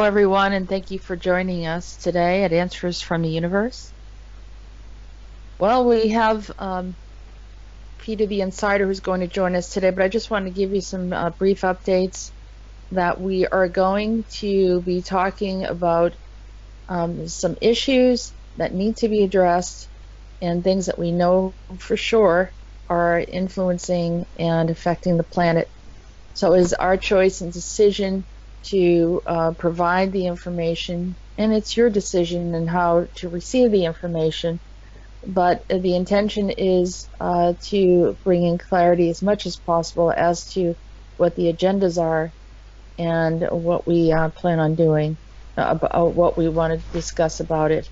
everyone, and thank you for joining us today at Answers from the Universe. Well, we have Peter the Insider who's going to join us today, but I just wanted to give you some brief updates that we are going to be talking about some issues that need to be addressed and things that we know for sure are influencing and affecting the planet. So it is our choice and decision to provide the information, and it's your decision in how to receive the information. But the intention is to bring in clarity as much as possible as to what the agendas are and what we plan on doing, about what we want to discuss about it.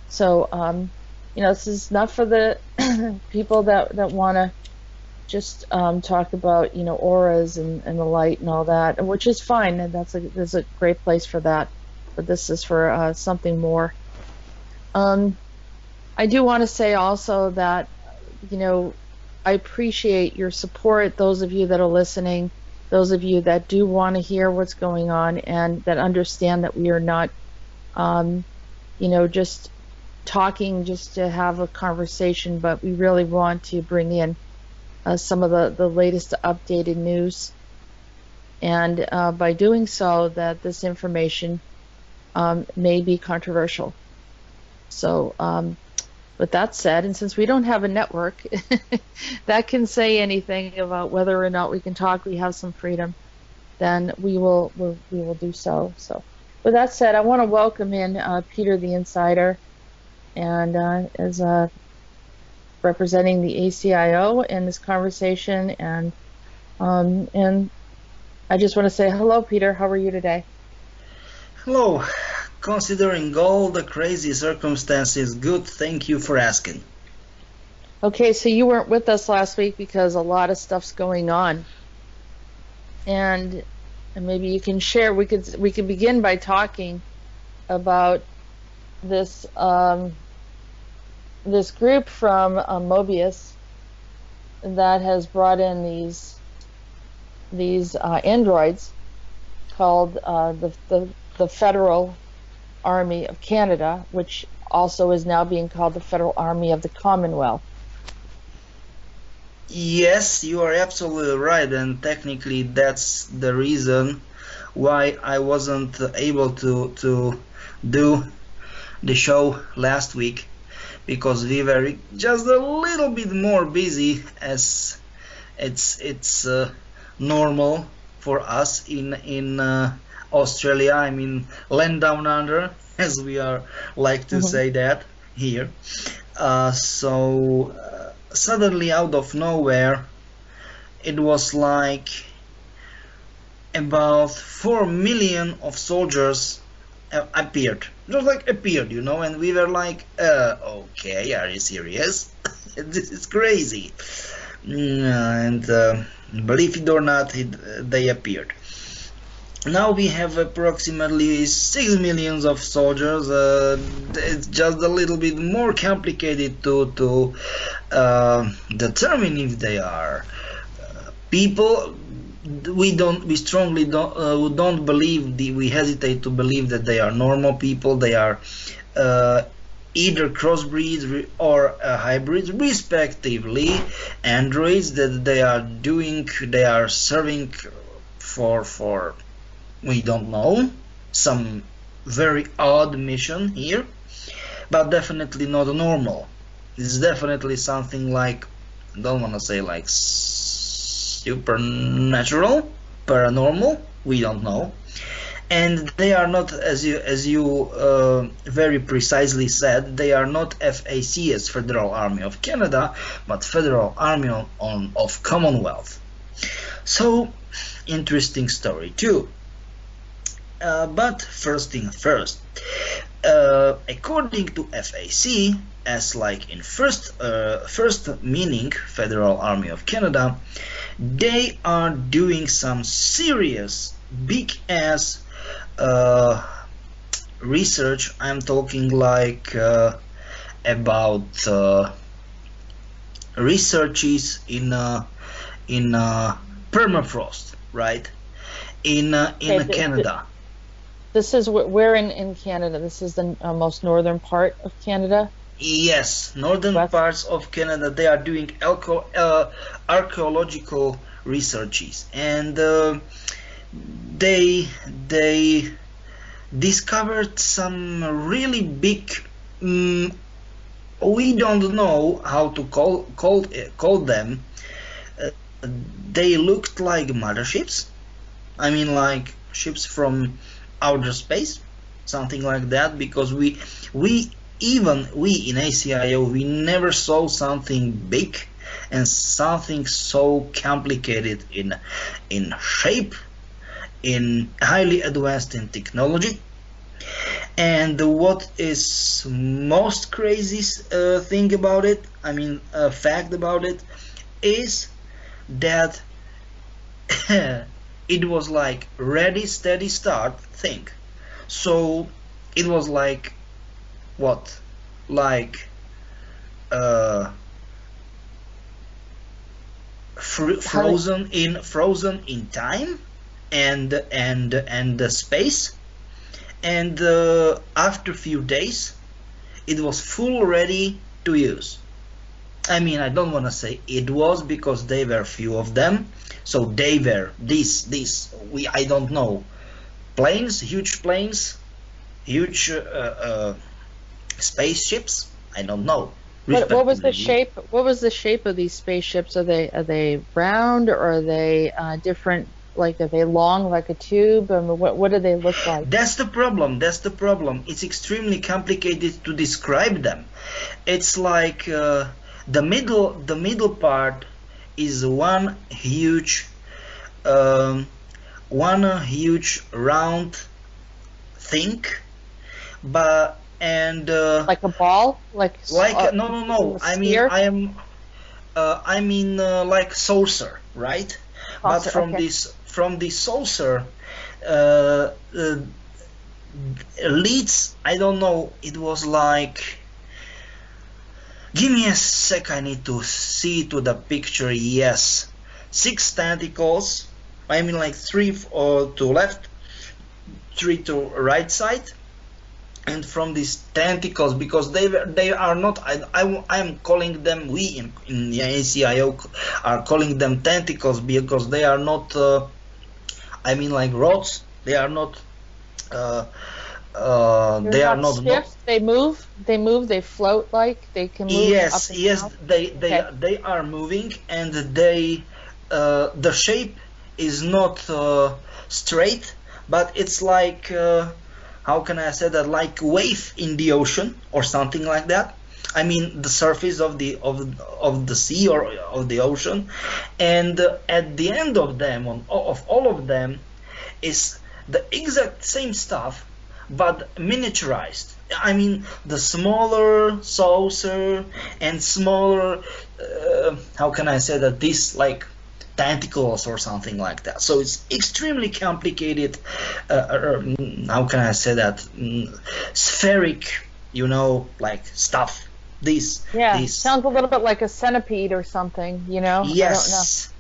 So, this is not for the people that want to just talk about, auras and the light and all that, which is fine, and there's a great place for that. But this is for something more. I do want to say also that, I appreciate your support, those of you that are listening, those of you that do want to hear what's going on and that understand that we are not, just talking just to have a conversation, but we really want to bring in some of the latest updated news. And by doing so, that this information may be controversial. So, with that said, and since we don't have a network that can say anything about whether or not we can talk, we have some freedom, then we will do so. So, with that said, I want to welcome in Peter the Insider, and as representing the ACIO in this conversation, and I just want to say hello, Peter. How are you today? Hello. Considering all the crazy circumstances, good. Thank you for asking. Okay, so you weren't with us last week because a lot of stuff's going on, and maybe you can share. We could begin by talking about this this group from Mobius that has brought in these androids called the Federal Army of Canada, which also is now being called the Federal Army of the Commonwealth. Yes, you are absolutely right, and technically that's the reason why I wasn't able to do the show last week, because we were just a little bit more busy, as it's normal for us in Australia. I mean, land down under, as we are like to say that here. So suddenly, out of nowhere, it was like about 4 million of soldiers appeared. Just like appeared, and we were like, okay, are you serious? This is crazy. And believe it or not, they appered. Now we have approximately 6 million of soldiers. It's just a little bit more complicated to determine if they are people. We strongly don't believe. We hesitate to believe that they are normal people. They are either crossbreeds or hybrids, respectively. Androids that they are serving for we don't know, some very odd mission here, but definitely not normal. It's definitely something like, I don't want to say like supernatural, paranormal, we don't know. And they are not, as you very precisely said, they are not FACS, Federal Army of Canada, but Federal Army of Commonwealth. So, interesting story too. But first thing first, according to FAC, as like in first meaning, Federal Army of Canada, they are doing some serious big ass research. I'm talking like about researches in permafrost, right? In Canada. This is where in Canada? This is the most northern part of Canada. Yes, northern West. parts of Canada, they are doing archaeological researches, and they discovered some really big. We don't know how to call them. Uh, they looked like motherships. I mean, like ships from outer space, something like that. Because we even we in ACIO, we never saw something big and something so complicated in shape, in highly advanced in technology. And what is most crazy thing about it, I mean, fact about it, is that it was like ready, steady, start thing. So it was like what, like uh, frozen in time and the space. And after few days, it was full ready to use. I mean, I don't want to say it was, because there were few of them. So they were I don't know, planes, huge spaceships. I don't know. What was the shape? What was the shape of these spaceships? Are they round, or are they different? Like, are they long like a tube? I mean, what do they look like? That's the problem. It's extremely complicated to describe them. It's like the middle part is one huge round thing, but Like a ball? no. A sphere? I mean like saucer, right? But Saucer, from okay. this saucer uh, uh, leads, I don't know, it was like, give me a sec, I need to see to the picture. Yes, 6 tentacles. I mean, like 3 to left, 3 to right side. And from these tentacles, because they are not, I'm calling them, we in the ACIO are calling them tentacles, because they are not I mean, like rods. They are not They're they are not not stiff. They move. They float, like they can move up yes, and yes, down. they Okay. they are moving, and the shape is not straight, but it's like how can I say that, like wave in the ocean or something like that. I mean, the surface of the sea or of the ocean. And at the end of them, of all of them, is the exact same stuff, but miniaturized. I mean, the smaller saucer and smaller, how can I say that, this like tentacles or something like that. So it's extremely complicated. How can I say that? Spheric, like stuff. Yeah. This. Sounds a little bit like a centipede or something. I don't know. Yes,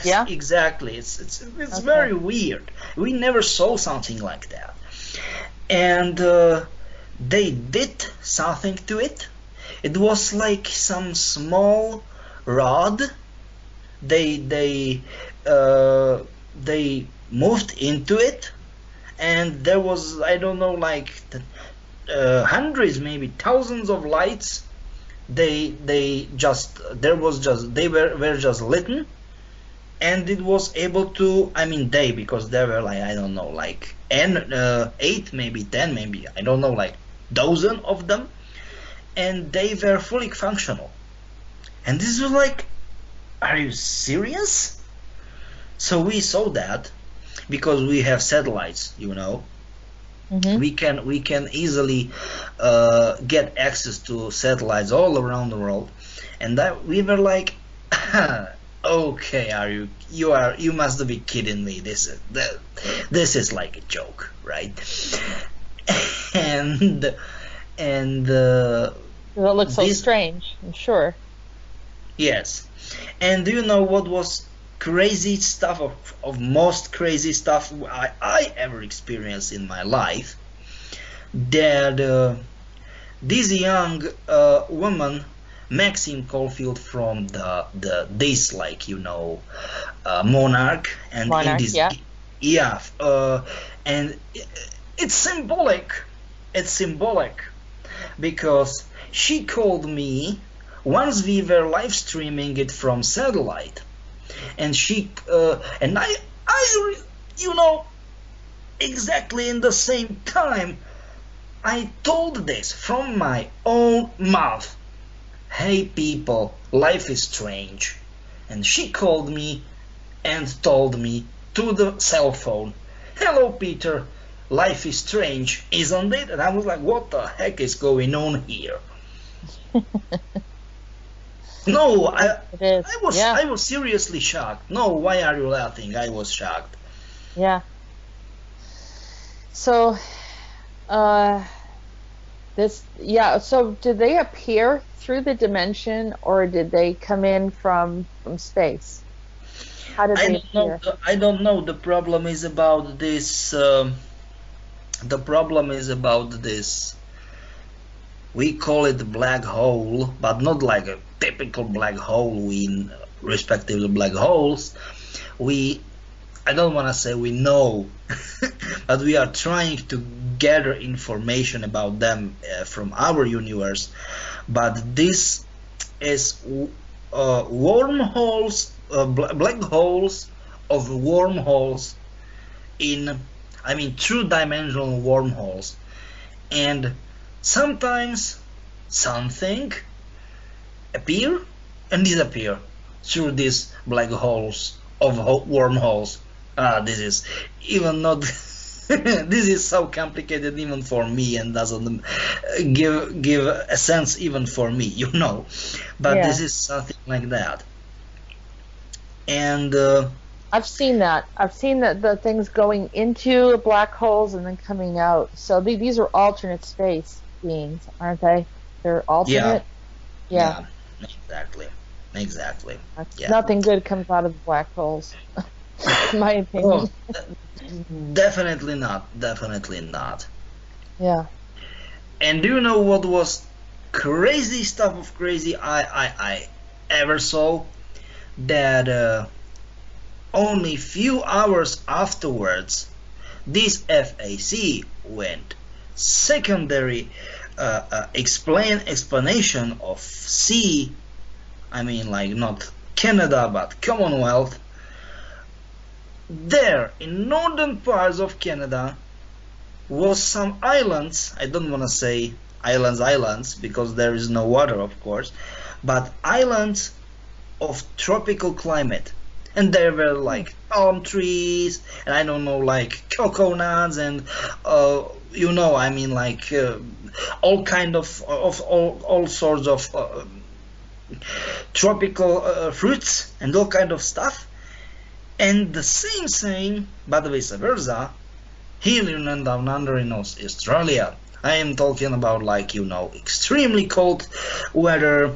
Yeah. exactly. It's Okay. very weird. We never saw something like that, and they did something to it. It was like some small rod. They they moved into it, and there was, I don't know, like hundreds, maybe thousands of lights. They just there was just they were just lit, and it was able to, I mean, because there were, like, I don't know, like 8, maybe 10, maybe, I don't know, like dozen of them, and they were fully functional. And this was like, are you serious? So we saw that, because we have satellites, Hmm. we can easily get access to satellites all around the world. And that we were like, okay, you must be kidding me. This is like a joke, right? and and It looks so this strange. I'm sure. Yes. And do you know what was crazy stuff, of most crazy stuff I ever experienced in my life, that this young woman, Maxine Caulfield, from this, like, Monarch, and in Monarch, this, yeah. yeah, and it's symbolic. It's symbolic because she called me once we were live streaming it from satellite, and I, exactly in the same time, I told this from my own mouth. Hey people, life is strange. And she called me and told me to the cell phone, hello Peter, life is strange, isn't it? And I was like, what the heck is going on here? No, I was seriously shocked. No, why are you laughing? I was shocked. Yeah. So, so did they appear through the dimension, or did they come in from space? How did they appear? I don't know. The problem is about this. We call it black hole, but not like a typical black hole in respective black holes. I don't want to say we know, but we are trying to gather information about them from our universe. But this is wormholes, black holes of wormholes true dimensional wormholes. And sometimes something appear and disappear through these black holes of wormholes. This is even not this is so complicated even for me, and doesn't give a sense even for me, but Yeah. this is something like that. And I've seen that. I've seen the things going into black holes and then coming out. So these are alternate space beings, aren't they? They're alternate. Yeah, exactly. Yeah. Nothing good comes out of the black holes, in my opinion. Definitely not. Yeah. And do you know what was crazy stuff of crazy I ever saw? That only few hours afterwards, this FAC went secondary explanation of sea. I mean, like, not Canada but Commonwealth. There in northern parts of Canada was some islands. I don't want to say islands because there is no water, of course, but islands of tropical climate. And there were like palm trees, and I don't know, like coconuts, and all kind of all sorts of tropical fruits and all kind of stuff. And the same thing, but vice versa, here in down under in Australia. I am talking about, like, extremely cold weather,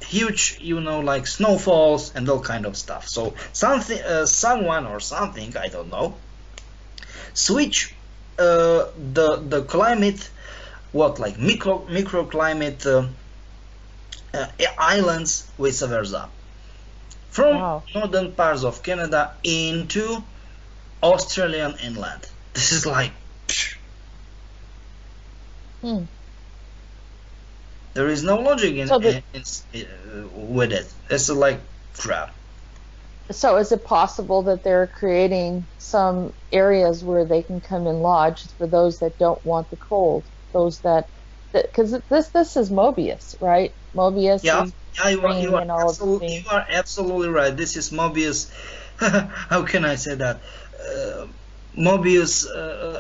huge, like snowfalls and all kind of stuff. So someone or something, I don't know, switch the climate, like microclimate islands, vice versa, from northern parts of Canada into Australian inland. This is like, there is no logic with it. It's like crap. So is it possible that they're creating some areas where they can come and lodge for those that don't want the cold? Those because this is Mobius, right? Mobius. Yeah, you are absolutely right. This is Mobius. How can I say that? Mobius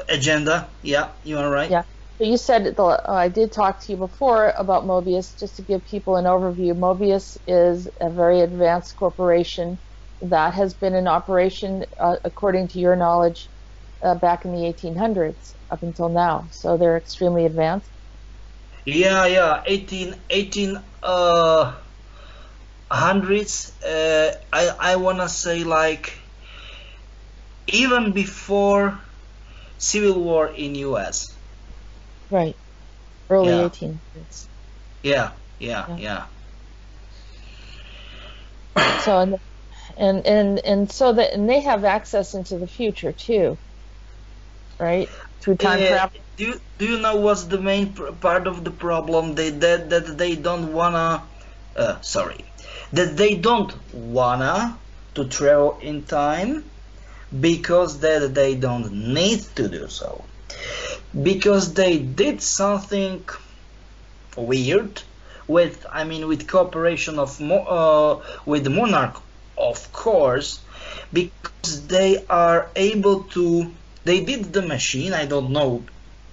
agenda. Yeah, you are right. Yeah. So you said I did talk to you before about Mobius. Just to give people an overview, Mobius is a very advanced corporation that has been in operation, according to your knowledge, back in the 1800s up until now. So they're extremely advanced. Yeah. hundreds. I wanna say like even before Civil War in U.S. Right. Early Yeah, 1800s. yeah, yeah, Yeah. yeah. So and so that and they have access into the future too, right? Through time Uh, travel. do you know what's the main part of the problem? That they don't wanna. Sorry, that they don't wanna to travel in time because that they don't need to do so, because they did something weird with, I mean, with cooperation of with the monarch, of course, because they are able to. They did the machine. I don't know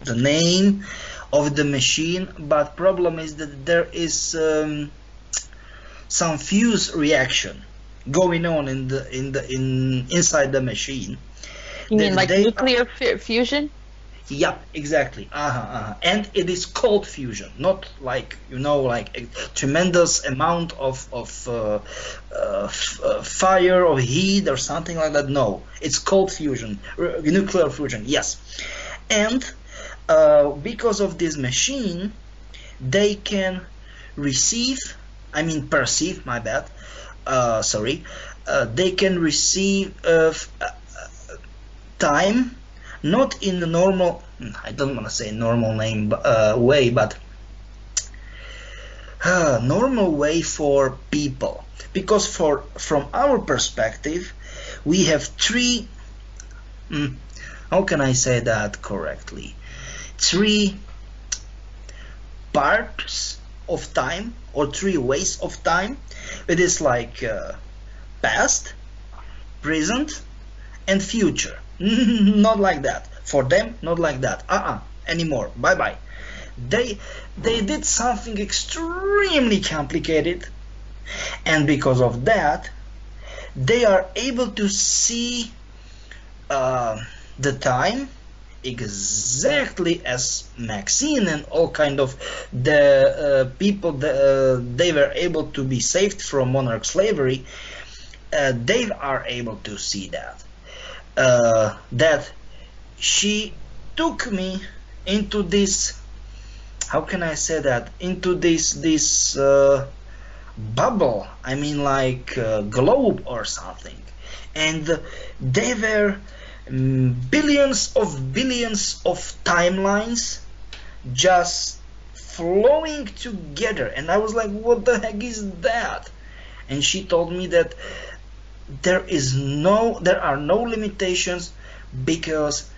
the name of the machine, but problem is that there is some fuse reaction going on in inside the machine You mean that like they. nuclear fusion? Yeah, exactly. And it is cold fusion, not like, like a tremendous amount of fire or heat or something like that. No, it's cold fusion, nuclear fusion. Yes, and because of this machine, they can receive. I mean, perceive. My bad. Sorry. They can receive time, not in the normal, I don't want to say normal name way, but normal way for people, because from our perspective we have three, mm, how can I say that correctly, three parts of time, or three ways of time. It is like past, present, and future. Not like that for them, not like that anymore. Bye bye. They did something extremely complicated, and because of that they are able to see uh, the time exactly as Maxine and all kind of the people they were able to be saved from monarch slavery. They are able to see that she took me into this, how can I say that, into this bubble, I mean like globe or something, and there were billions of timelines just flowing together, and I was like, what the heck is that? And she told me that there are no limitations, because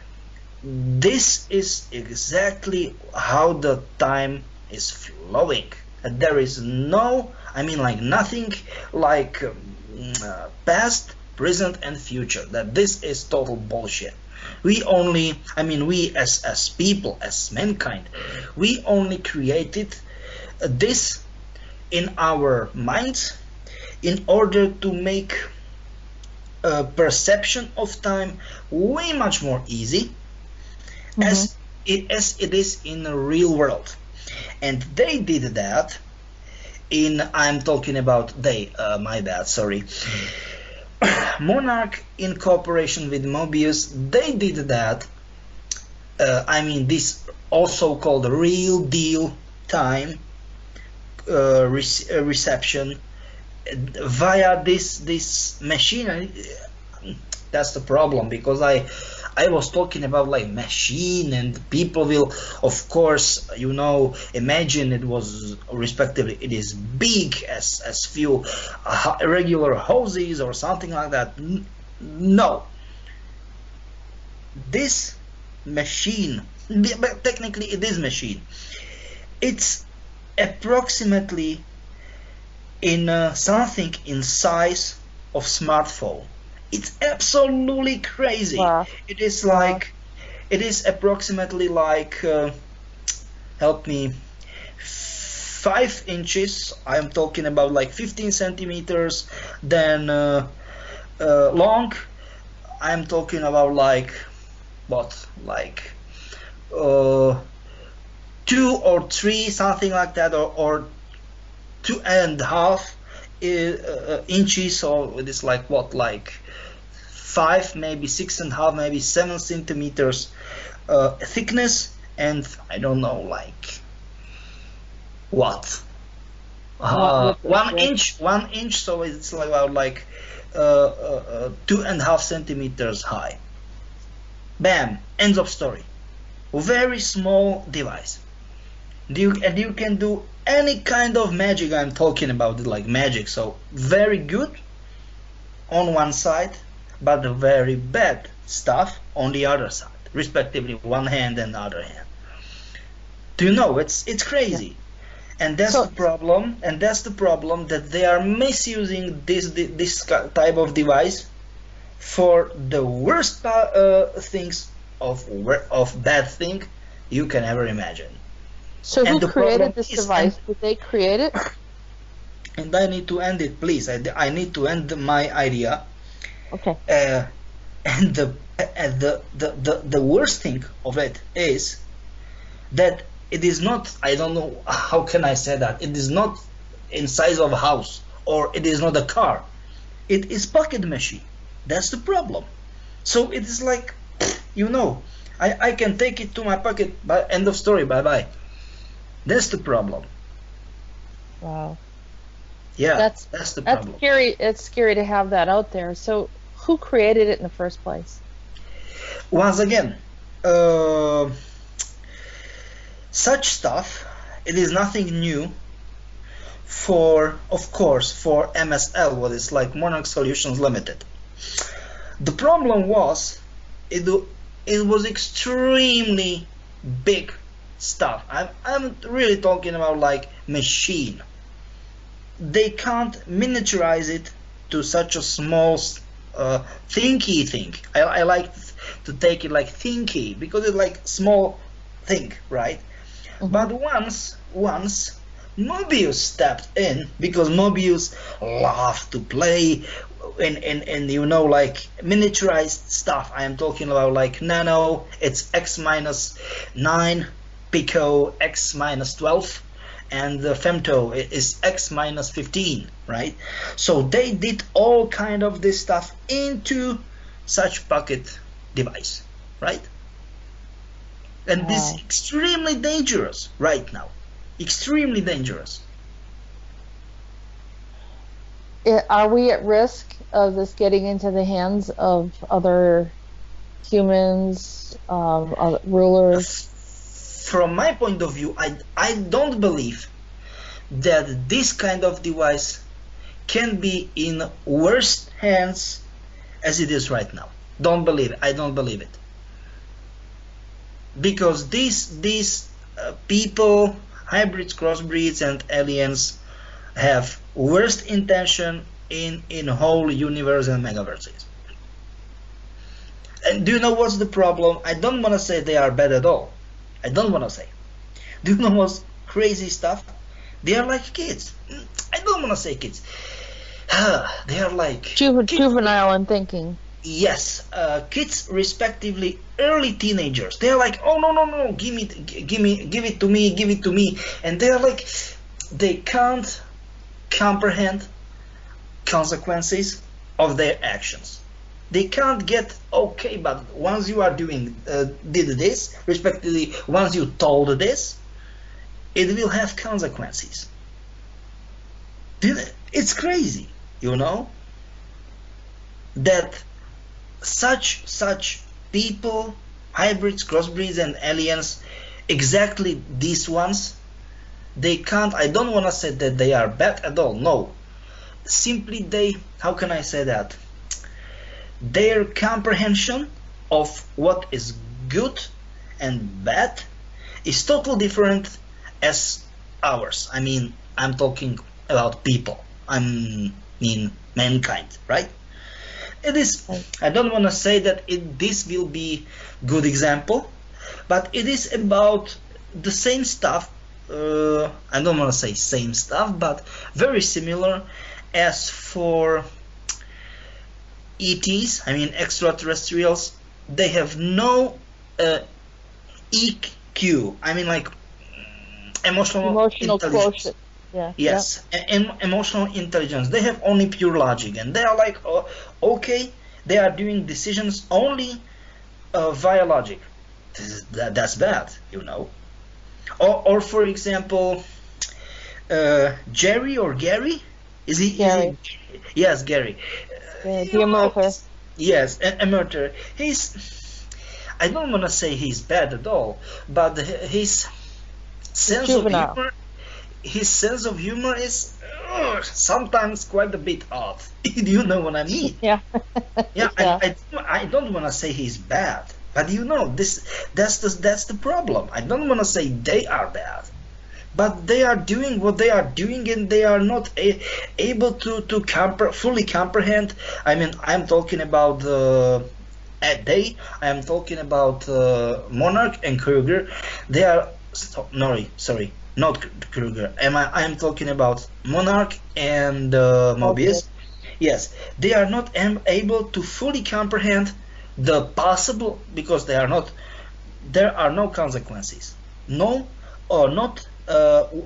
this is exactly how the time is flowing. There is no, I mean like nothing like past, present and future. That this is total bullshit. We only, I mean, we as people, as mankind, we only created this in our minds in order to make perception of time way much more easy, Mm-hmm. as it is in the real world. And they did that in, I'm talking about they, my bad, sorry, Monarch in cooperation with Mobius, they did that. I mean, this also called real deal time reception via this machine. That's the problem, because I was talking about like machine, and people will of course imagine it was respectively it is big as few regular houses or something like that. No, this machine, but technically it is machine, it's approximately in something in size of smartphone. It's absolutely crazy. Wow. It is Wow. like, it is approximately like help me, 5 inches. I'm talking about like 15 centimeters. Then long, I'm talking about like what, like uh, 2 or 3, something like that, or 2.5 inches, or it is like what, like 5, maybe 6.5, maybe 7 centimeters thickness, and I don't know, like what, What the one width? inch, 1 inch, so it's like about like 2.5 centimeters high. Bam, end of story. Very small device. And you can do any kind of magic. I'm talking about it like magic. So very good on one side, but very bad stuff on the other side, respectively, one hand and the other hand. Do you know? It's Yeah. crazy. And that's So the problem. And that's the problem, that they are misusing this type of device for the worst things of bad thing you can ever imagine. so And who the problem created this is, and device? Did they create it? I need to end it, please. I need to end my idea. Okay. And the worst thing of it is that it is not, I don't know how can I say that, it is not in size of a house, or it is not a car. It is pocket machine. That's the problem. So it is like, I can take it to my pocket, by end of story, bye bye. That's the problem. Wow. Yeah, That's that's the that's problem. scary. It's scary to have that out there. So who created it in the first place? Once again, uh, such stuff, it is nothing new for, of course, for MSL, what is like Monarch Solutions Limited. The problem was, it was extremely big stuff. I'm really talking about like machine. They can't miniaturize it to such a small thinky thing. I like to take it like thinky because it's like small thing, right? Mhm. But once Mobius stepped in, because Mobius loved to play in like miniaturized stuff. I am talking about like Nano, it's X minus 9, Pico X minus 12, and the Femto is X minus 15, right? So they did all kind of this stuff into such pocket device, right? And this Wow. is extremely dangerous right now. Extremely dangerous. Are we at risk of this getting into the hands of other humans, rulers? From my point of view, I don't believe that this kind of device can be in worse hands as it is right now. Don't believe it. I don't believe it. Because these people, hybrids, crossbreeds, and aliens have worst intention in whole universe and megaverses. And do you know what's the problem? I don't want to say they are bad at all. I don't want to say. Do you know what's crazy stuff? They are like kids. I don't want to say kids. They are like kids. Juvenile in thinking. Yes, kids, respectively, early teenagers. They're like, oh no, give it to me, and they're like, they can't comprehend consequences of their actions. They can't get, okay, but once you are did this, respectively, once you told this, it will have consequences. It's crazy, that such people, hybrids, crossbreeds, and aliens, exactly these ones, they can't, I don't want to say that they are bad at all, no. Simply how can I say that? Their comprehension of what is good and bad is totally different as ours. I mean, I'm talking about people. I mean mankind, right? It is. I don't want to say that this will be good example, but it is about the same stuff. I don't want to say same stuff, but very similar as for ETs. I mean extraterrestrials. They have no EQ. I mean like emotional Emotional intelligence. quotient. Yeah. Yep. Yes, emotional intelligence. They have only pure logic, and they are like, oh, okay, they are doing decisions only via logic. That's bad, you know. Or for example, Jerry or Gary? Is Gary. he? Yes, Gary. The You know, Emerther. yes, a murderer. I don't want to say he's bad at all, but his He's sense of juvenile. humor, his sense of humor is sometimes quite a bit odd. Do you know what I mean? Yeah. Yeah, Yeah. I don't want to say he's bad, but you know that's the problem. I don't want to say they are bad, but they are doing what they are doing, and they are not able to fully comprehend. I mean, I'm talking about I am talking about Monarch and Kruger. They are sorry, not Kruger. I am talking about Monarch and Mobius. Mobius. Yes, they are not able to fully comprehend the possible, because they are not. There are no consequences. No, or not.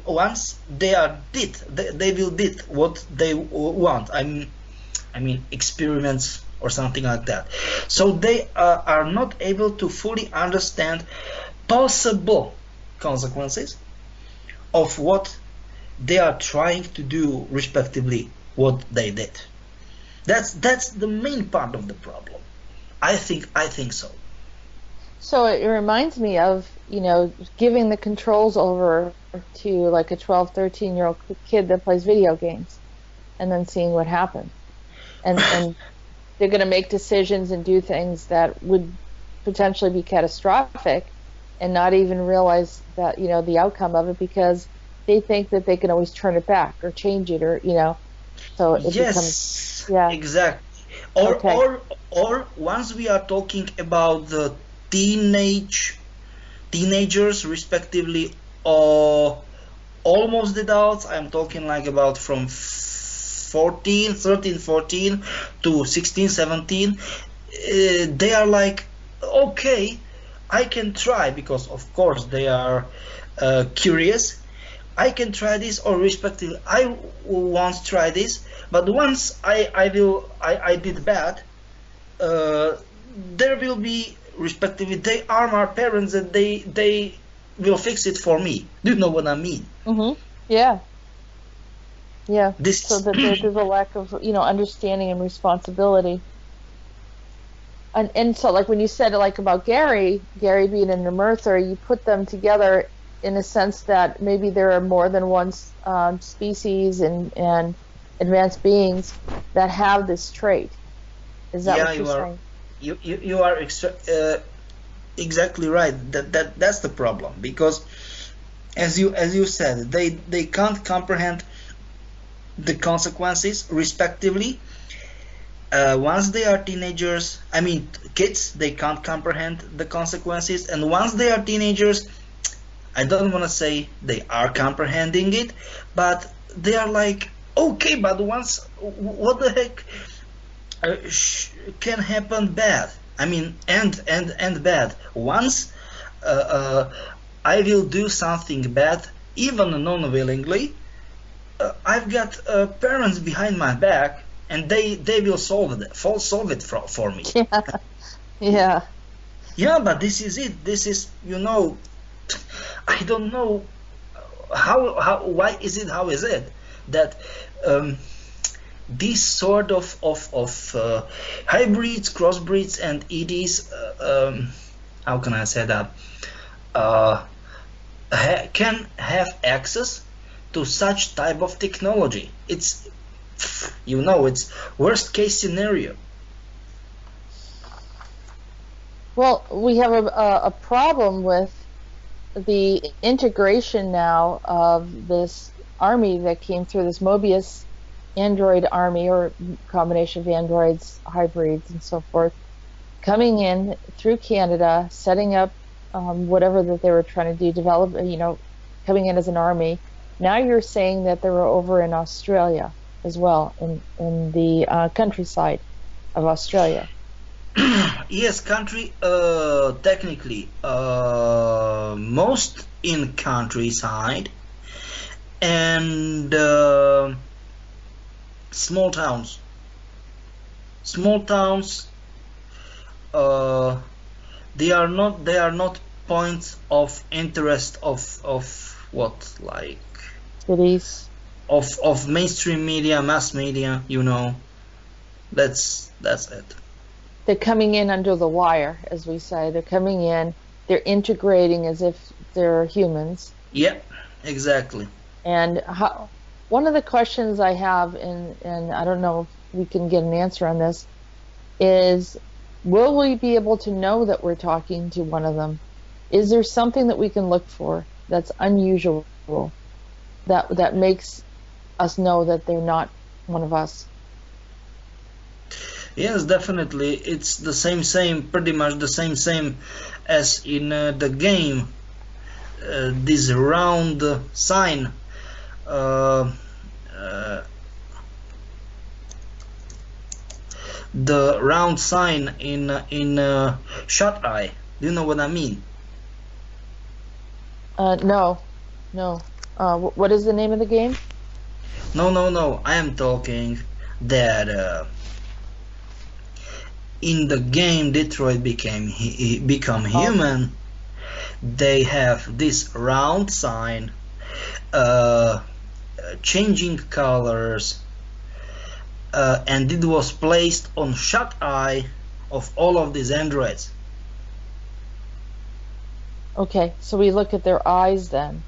Once they are they will did what they want. I mean experiments or something like that. So they are not able to fully understand possible consequences of what they are trying to do, respectively what they did. That's the main part of the problem. I think so. So it reminds me of, giving the controls over to like a 12, 13-year-old kid that plays video games and then seeing what happens. And they're going to make decisions and do things that would potentially be catastrophic and not even realize that, the outcome of it, because they think that they can always turn it back or change it, or, so it becomes, Yes, yeah, exactly. Or okay. or once we are talking about the teenagers, respectively, or almost adults, I'm talking like about from 13, 14 to 16, 17. They are like, okay, I can try, because of course they are curious. I can try this, or respectively, I once try this, but once I did bad, uh, there will be, respectively, they are my parents, and they will fix it for me. Do you know what I mean? Mm-hmm. Yeah. Yeah. So This that there's a lack of, understanding and responsibility. And so like when you said like about Gary being an immerser, you put them together in a sense that maybe there are more than one species and advanced beings that have this trait. Is that yeah, what you're saying? you are exactly right. That's the problem, because as you said, they can't comprehend the consequences, respectively. Once they are teenagers, I mean kids, they can't comprehend the consequences, and once they are teenagers, I don't want to say they are comprehending it, but they are like, okay, but once, what the heck can happen bad? I mean, and bad. Once I will do something bad, even non-willingly, I've got parents behind my back, and they will solve it for me. Yeah. Yeah. Yeah, but this is it. This is, I don't know why is it, how is it that um, these sort of hybrids, crossbreeds, and EDs, how can I say that, uh, can have access to such type of technology. It's, it's worst case scenario. Well, we have a problem with the integration now of this army that came through, this Mobius android army, or combination of androids, hybrids, and so forth, coming in through Canada, setting up whatever that they were trying to do, develop, coming in as an army. Now you're saying that they were over in Australia as well, in the countryside of Australia. Yes, country, technically, most in countryside, and small towns. Small towns, uh, they are not points of interest of what, like, Cities. of mainstream media, mass media, you know. That's it. They're coming in under the wire, as we say. They're coming in, they're integrating as if they're humans. Yeah, exactly. And one of the questions I have, and I don't know if we can get an answer on this, is will we be able to know that we're talking to one of them? Is there something that we can look for that's unusual, that makes us know that they're not one of us? Yes, definitely. It's the same, pretty much the same as in the game. This round sign. Uh, uh, the round sign in shuteye. Do you know what I mean? No, no. What is the name of the game? No. I am talking that in the game Detroit become human. They have this round sign, changing colors, and it was placed on shut eye of all of these androids. Okay, so we look at their eyes then.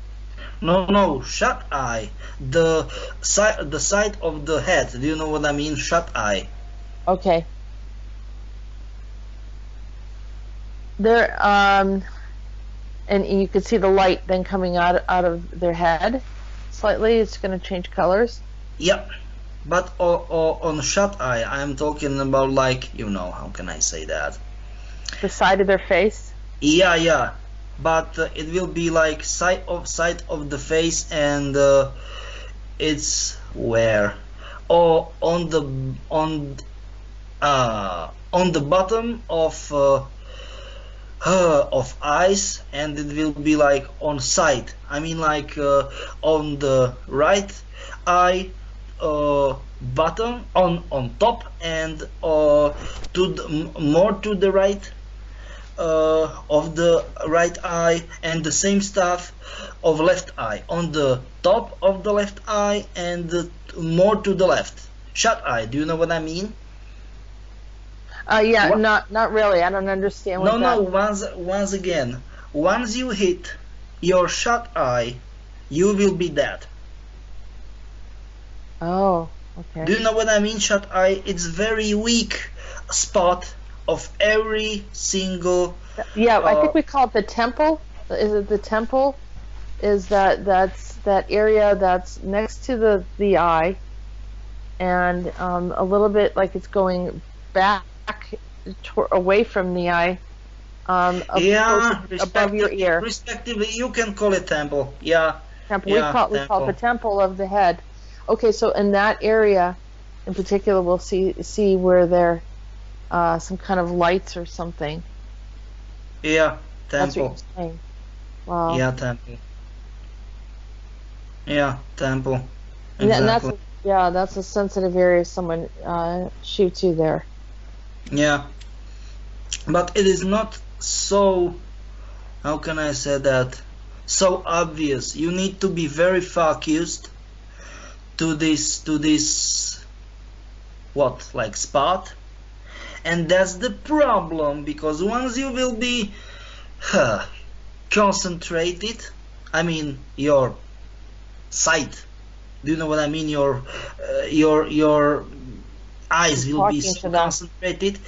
No, shut eye. The side of the head. Do you know what I mean? Shut eye. Okay. There, and you can see the light then coming out of their head slightly. It's going to change colors. Yep. But on shut eye, I'm talking about, like, you know, how can I say that? The side of their face. Yeah. But it will be like side of the face, and it's where, or on the bottom of eyes, and it will be like on side. I mean, like on the right eye, bottom, on top, and more to the right of the right eye, and the same stuff of left eye, on the top of the left eye, and more to the left. Shut eye. Do you know what I mean? Yeah, not really. I don't understand what No. Once again, once you hit your shut eye, you will be dead. Oh, okay. Do you know what I mean? Shut eye. It's very weak spot of every single. Yeah, I think we call it the temple. Is it the temple? Is that's that area that's next to the eye, and a little bit like it's going back away from the eye. Yeah, above your ear. Respectively, you can call it temple. Yeah. Temple. Yeah, We call it the temple of the head. Okay, so in that area, in particular, we'll see where there some kind of lights or something. Yeah, temple. That's what you're saying. Wow. Yeah, temple. Yeah, temple. Exactly. And that's a sensitive area. If someone shoots you there. Yeah, but it is not so. How can I say that? So obvious. You need to be very focused to this what, like, spot, and that's the problem, because once you will be concentrated, I mean your sight. Do you know what I mean? Your eyes will be so concentrated,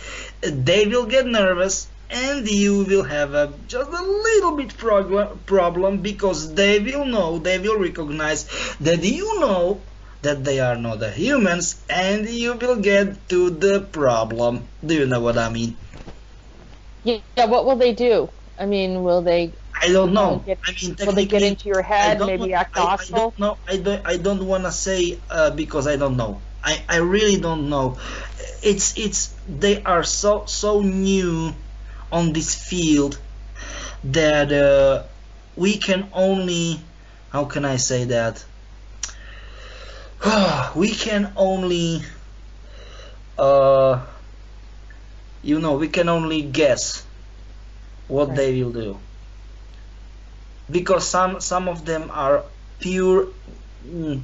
they will get nervous, and you will have just a little bit problem, because they will recognize that you know that they are not the humans, and you will get to the problem. Do you know what I mean? Yeah, what will they do? I mean, will they? I don't know. Will they get into your head? Maybe act hostile? I don't want to say because I don't know. I really don't know. They are so new on this field that we can only, how can I say that? We can only, uh, we can only guess what Right. they will do, because some of them are pure mm,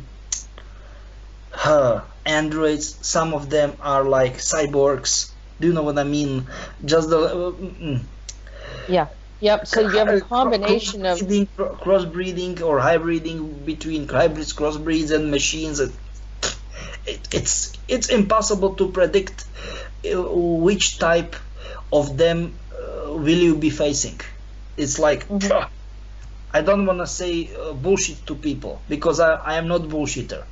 androids. Some of them are like cyborgs. Do you know what I mean? Just the Yeah. Yep. So you have a combination of. crossbreeding or hybriding between hybrids, crossbreeds, and machines. It's impossible to predict which type of them will you be facing. It's like Mhm. I don't want to say bullshit to people, because I am not bullshitter.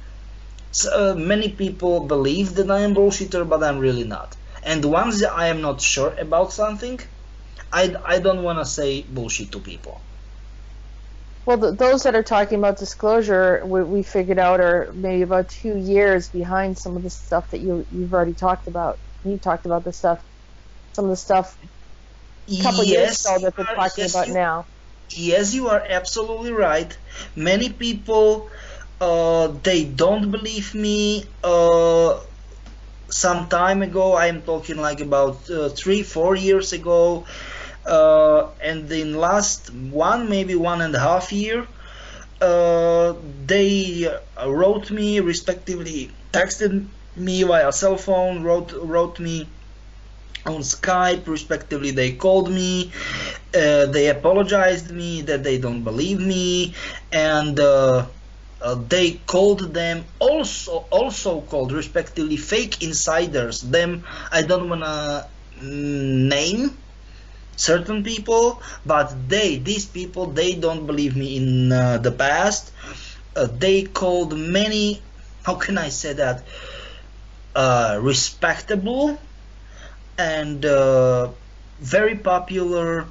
So, many people believe that I am bullshitter, but I'm really not. And once I am not sure about something, I don't want to say bullshit to people. Well, those that are talking about disclosure, we figured out are maybe about 2 years behind some of the stuff that you've already talked about. You talked about the stuff, some of the stuff a couple years Yes, ago that they're talking about now. yes, you are absolutely right. Many people they don't believe me. Some time ago, I am talking like about 3, 4 years ago, and in last one, maybe 1.5 year, they wrote me, respectively texted me via cell phone, wrote me on Skype, respectively they called me, they apologized me that they don't believe me, and they called them also called respectively fake insiders. Them I don't wanna name certain people, but these people, they don't believe me in the past. They called many, how can I say that, respectable and very popular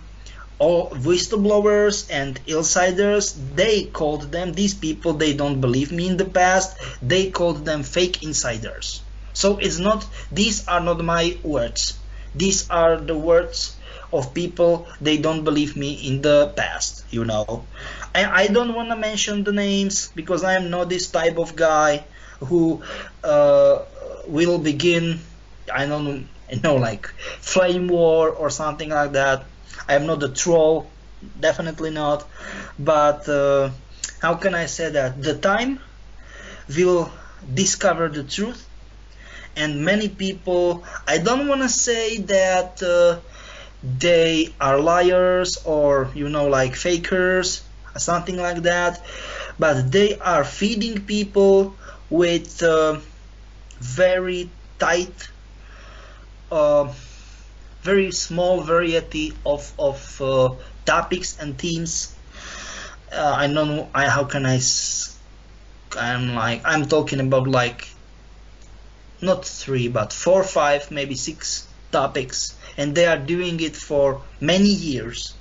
all whistleblowers and insiders. They called them, these people, they don't believe me in the past, they called them fake insiders. So it's not, these are not my words, these are the words of people, they don't believe me in the past, I don't want to mention the names, because I am not this type of guy who will begin, I don't know, like flame war or something like that. I am not a troll, definitely not. But how can I say that? The time will discover the truth, and many people, I don't want to say that they are liars or, like fakers, something like that, but they are feeding people with very tight, uh, very small variety of topics and themes. I don't know. How can I'm talking about like not 3, but 4, 5, maybe 6 topics, and they are doing it for many years.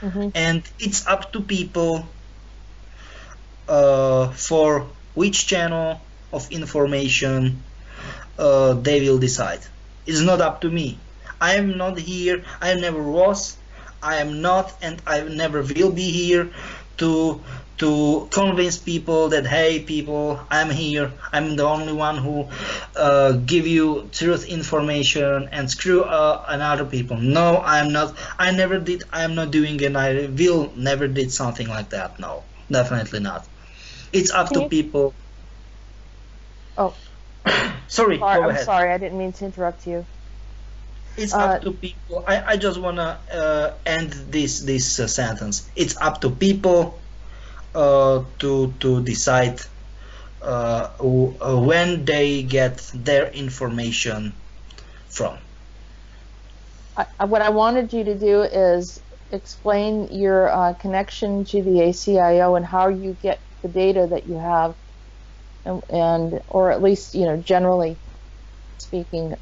Hmm. And it's up to people for which channel of information they will decide. It's not up to me. I am not here, I never was, I am not, and I never will be here to convince people that, hey people, I'm here, I'm the only one who give you truth information and screw another people. No, I'm not. I never did, I am not doing, and I will never did something like that. No, definitely not. It's up Can to you? people. Oh, Sorry, sorry. go I'm ahead. sorry. I didn't mean to interrupt you. It's Uh, up to people. I just wanna end this sentence. It's up to people to decide when they get their information from. what I wanted you to do is explain your connection to the ACIO and how you get the data that you have, and or at least generally speaking,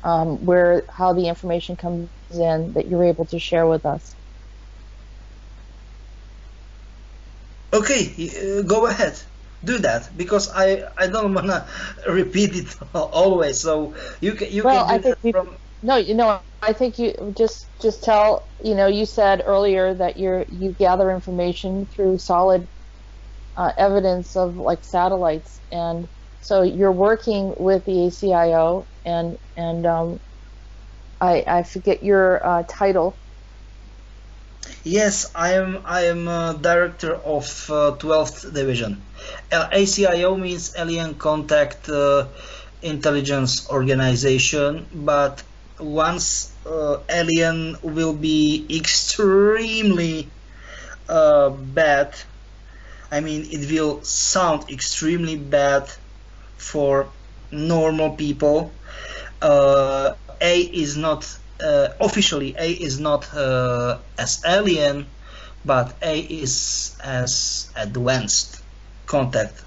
where how the information comes in that you're able to share with us. Okay, go ahead. Do that, because I don't wanna repeat it always. So you can Well, I do think that we from. no, I think you just tell, you said earlier that you gather information through solid evidence of like satellites, and So you're working with the ACIO, and I forget your title. Yes, I am director of 12th Division. ACIO means Alien Contact Intelligence Organization, but once Alien will be extremely bad, I mean it will sound extremely bad for normal people. A is not officially A is not as alien, but A is as advanced contact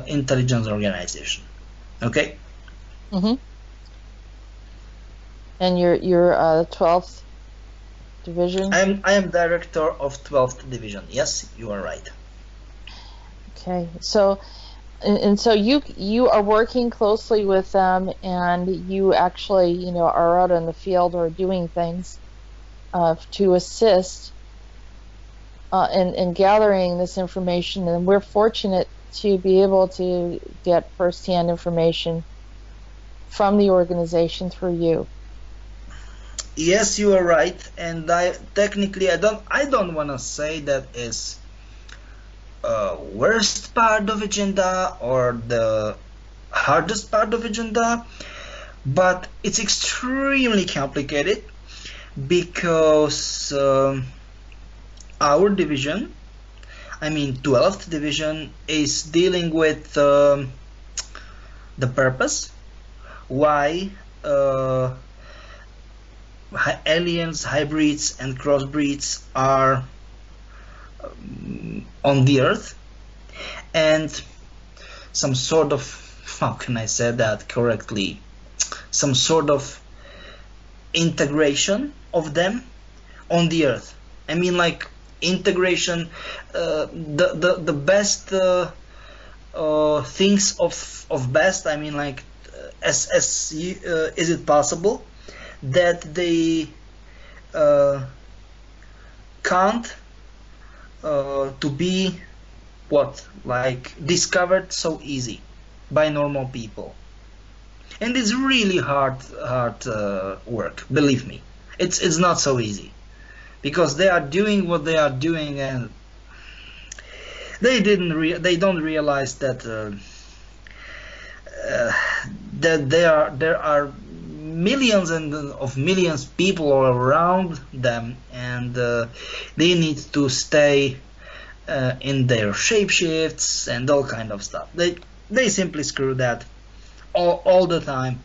intelligence organization. Okay. Mm-hmm. And you're 12th Division. I am director of 12th Division. Yes, you are right. Okay. So and so you are working closely with them, and you actually, are out in the field or doing things to assist in gathering this information. And we're fortunate to be able to get firsthand information from the organization through you. Yes, you are right. And I don't want to say that is worst part of agenda or the hardest part of agenda, but it's extremely complicated because our division, I mean 12th division, is dealing with the purpose why aliens, hybrids, and crossbreeds are on the earth, and some sort of, how can I say that correctly, some sort of integration of them on the earth. I mean, like integration, the best things of best. I mean, like is it possible that they can't to be like discovered so easy by normal people, and it's really hard work. Believe me, it's not so easy because they are doing what they are doing, and they don't realize that that there are millions and of millions people all around them, and they need to stay in their shapeshifts and all kind of stuff. They simply screw that all the time.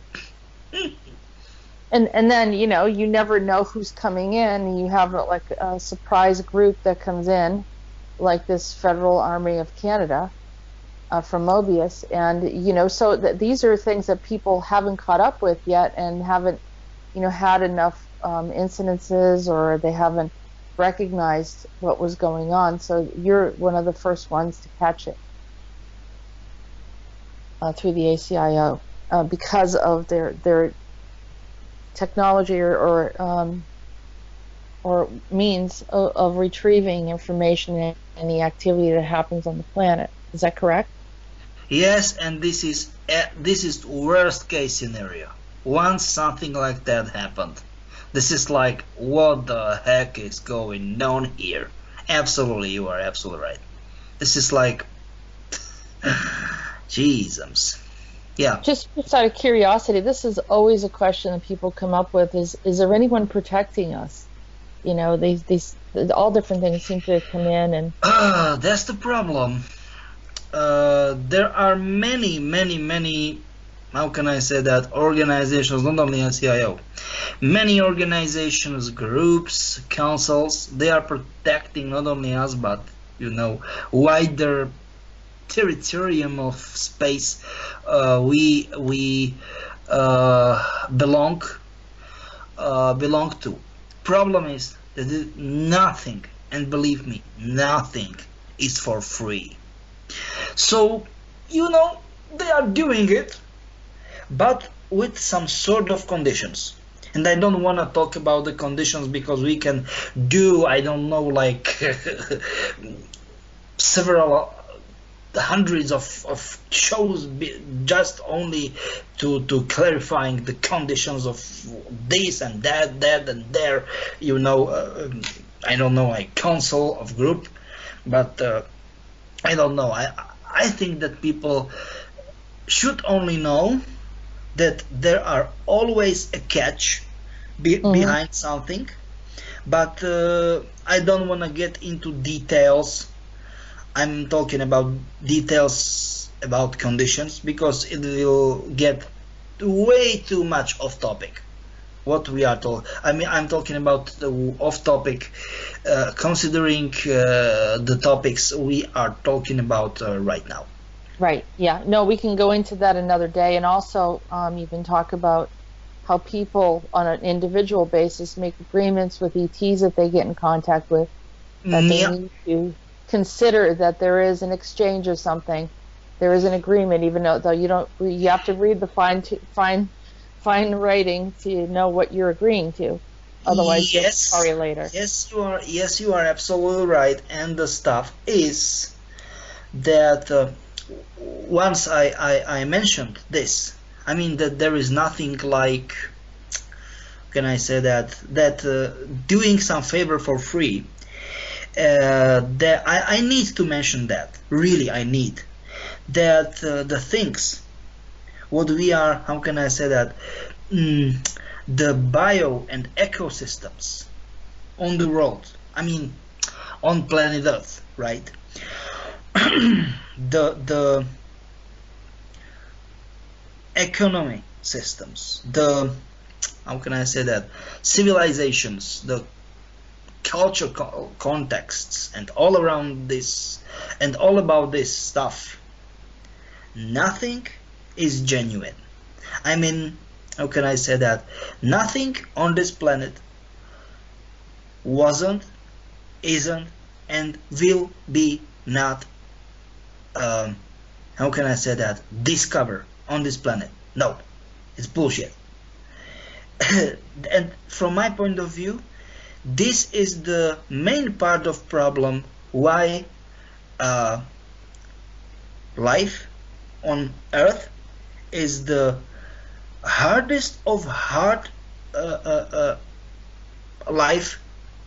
And then you never know who's coming in. You have like a surprise group that comes in, like this Federal Army of Canada from Mobius, and so these are things that people haven't caught up with yet, and haven't had enough incidences, or they haven't recognized what was going on. So you're one of the first ones to catch it through the ACIO because of their technology or means of retrieving information and the activity that happens on the planet. Is that correct? Yes, and this is worst case scenario. Once something like that happened, this is like, what the heck is going on here? Absolutely, you are absolutely right. This is like, Jesus. Yeah. Just out of curiosity, this is always a question that people come up with: is there anyone protecting us? These all different things seem to come in, and that's the problem. There are many, how can I say that, organizations, not only ACIO, many organizations, groups, councils. They are protecting not only us, but wider territorium of space we belong to. Problem is that nothing, and believe me, nothing is for free. So they are doing it, but with some sort of conditions. And I don't want to talk about the conditions because we can do, I don't know, like several hundreds of shows just only to clarifying the conditions of this and that and there, I don't know, like council of group, but I don't know. I think that people should only know that there are always a catch behind something, but I don't want to get into details. I'm talking about details about conditions because it will get way too much off topic. What we are talking, I'm talking about the off topic, considering the topics we are talking about right now. Right. Yeah. No, we can go into that another day, and also you can talk about how people on an individual basis make agreements with ETs that they get in contact with, that they need to consider that there is an exchange of something, there is an agreement, even though you have to read the fine writing to know what you're agreeing to. Otherwise, you'll sorry later. Yes, you are absolutely right. And the stuff is that once I mentioned this, I mean that there is nothing like, can I say that doing some favor for free. That I need to mention that. Really, I need that the things what we are, how can I say that, the bio and ecosystems on the world, I mean on planet Earth, right? the economy systems, the, how can I say that, civilizations, the culture contexts, and all around this and all about this stuff, nothing is genuine. I mean, how can I say that, nothing on this planet wasn't, isn't, and will be not, how can I say that, discovered on this planet. No, it's bullshit. And from my point of view, this is the main part of problem why life on Earth is the hardest of hard life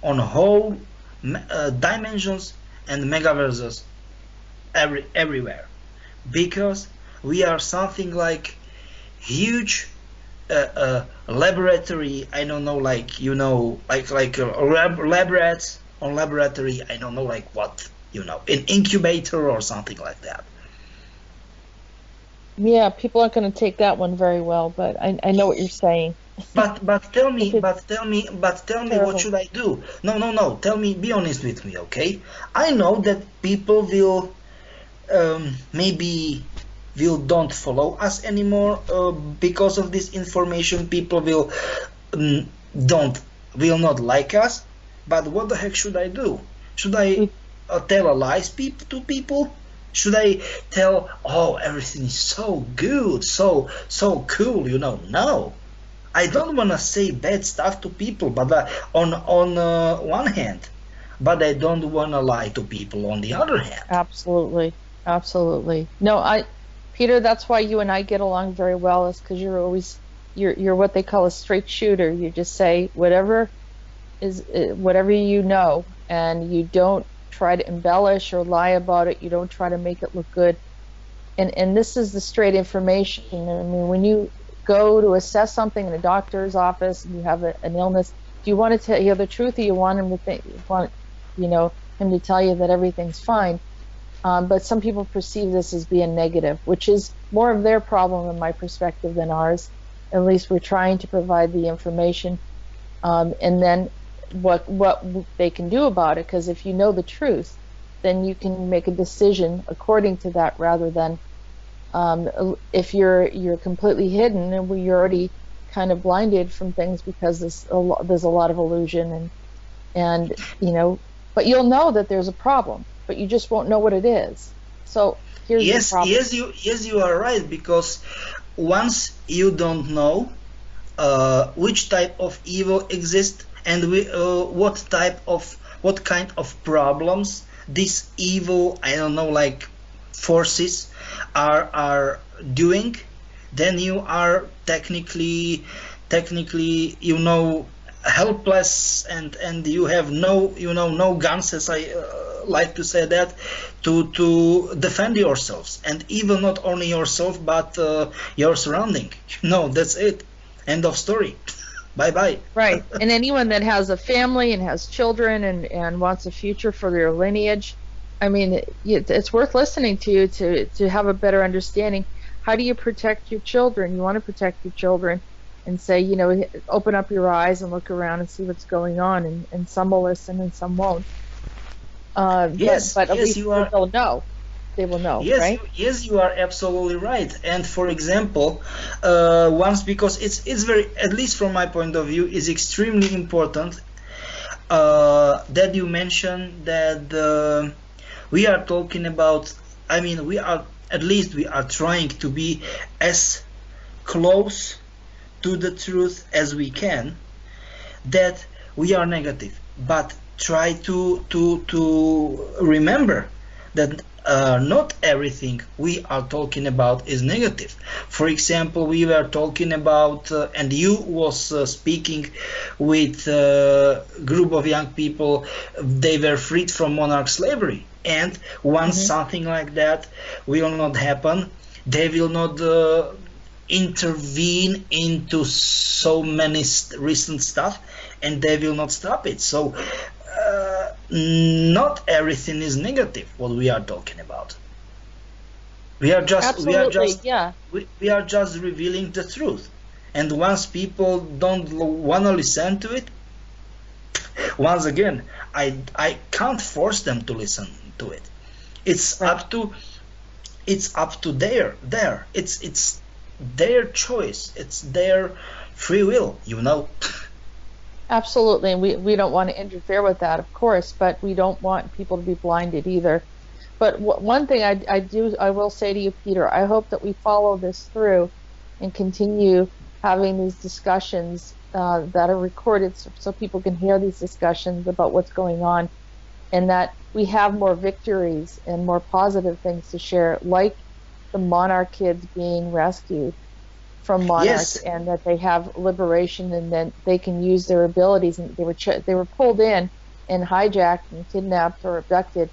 on whole dimensions and megaverses everywhere, because we are something like huge laboratory, I don't know, like, like lab rats on laboratory, I don't know, like what, an incubator or something like that. Yeah, people aren't going to take that one very well, but I know what you're saying. But tell me what should I do? No, tell me, be honest with me, okay? I know that people will maybe don't follow us anymore because of this information. People will not like us. But what the heck should I do? Should I tell lies to people? Should I tell, oh, everything is so good, so cool, No, I don't want to say bad stuff to people, but on one hand, but I don't want to lie to people on the other hand. Absolutely. No, Peter, that's why you and I get along very well, is because you're what they call a straight shooter. You just say whatever you know, and you don't try to embellish or lie about it. You don't try to make it look good. And this is the straight information. I mean, when you go to assess something in a doctor's office and you have an illness, do you want to tell you the truth, or you want him to him to tell you that everything's fine? But some people perceive this as being negative, which is more of their problem in my perspective than ours. At least we're trying to provide the information, and then what they can do about it. Because if you know the truth, then you can make a decision according to that, rather than if you're completely hidden and you're already kind of blinded from things, because there's a lot of illusion and but you'll know that there's a problem, but you just won't know what it is. So here's the problem. Yes, you are right, because once you don't know which type of evil exists and what kind of problems this evil, I don't know, like forces are doing, then you are technically helpless, and you have no guns, as I like to say that, to defend yourselves, and even not only yourself but your surrounding. That's it. End of story. Bye bye. Right. And anyone that has a family and has children and wants a future for their lineage, I mean, it's worth listening to you to have a better understanding. How do you protect your children? You want to protect your children and say, open up your eyes and look around and see what's going on. And some will listen and some won't. Yes, but at yes, least you are. they'll know. They will know, Yes, right? yes, you are absolutely right. And for example, because it's very, at least from my point of view, is extremely important that you mentioned that we are talking about. I mean, we are trying to be as close to the truth as we can. That we are negative, but try to remember that not everything we are talking about is negative. For example, we were talking about, and you was speaking with a group of young people. They were freed from monarch slavery, and once something like that will not happen, they will not intervene into so many recent stuff, and they will not stop it. So not everything is negative what we are talking about. We are just we are just revealing the truth, and once people don't want to listen to it, once again, I can't force them to listen to it. It's up to their it's their choice, it's their free will. Absolutely, and we don't want to interfere with that, of course, but we don't want people to be blinded either. But one thing I will say to you, Peter, I hope that we follow this through and continue having these discussions that are recorded so people can hear these discussions about what's going on, and that we have more victories and more positive things to share, like the monarch kids being rescued from monarchs, and that they have liberation, and then they can use their abilities. And they were pulled in and hijacked and kidnapped or abducted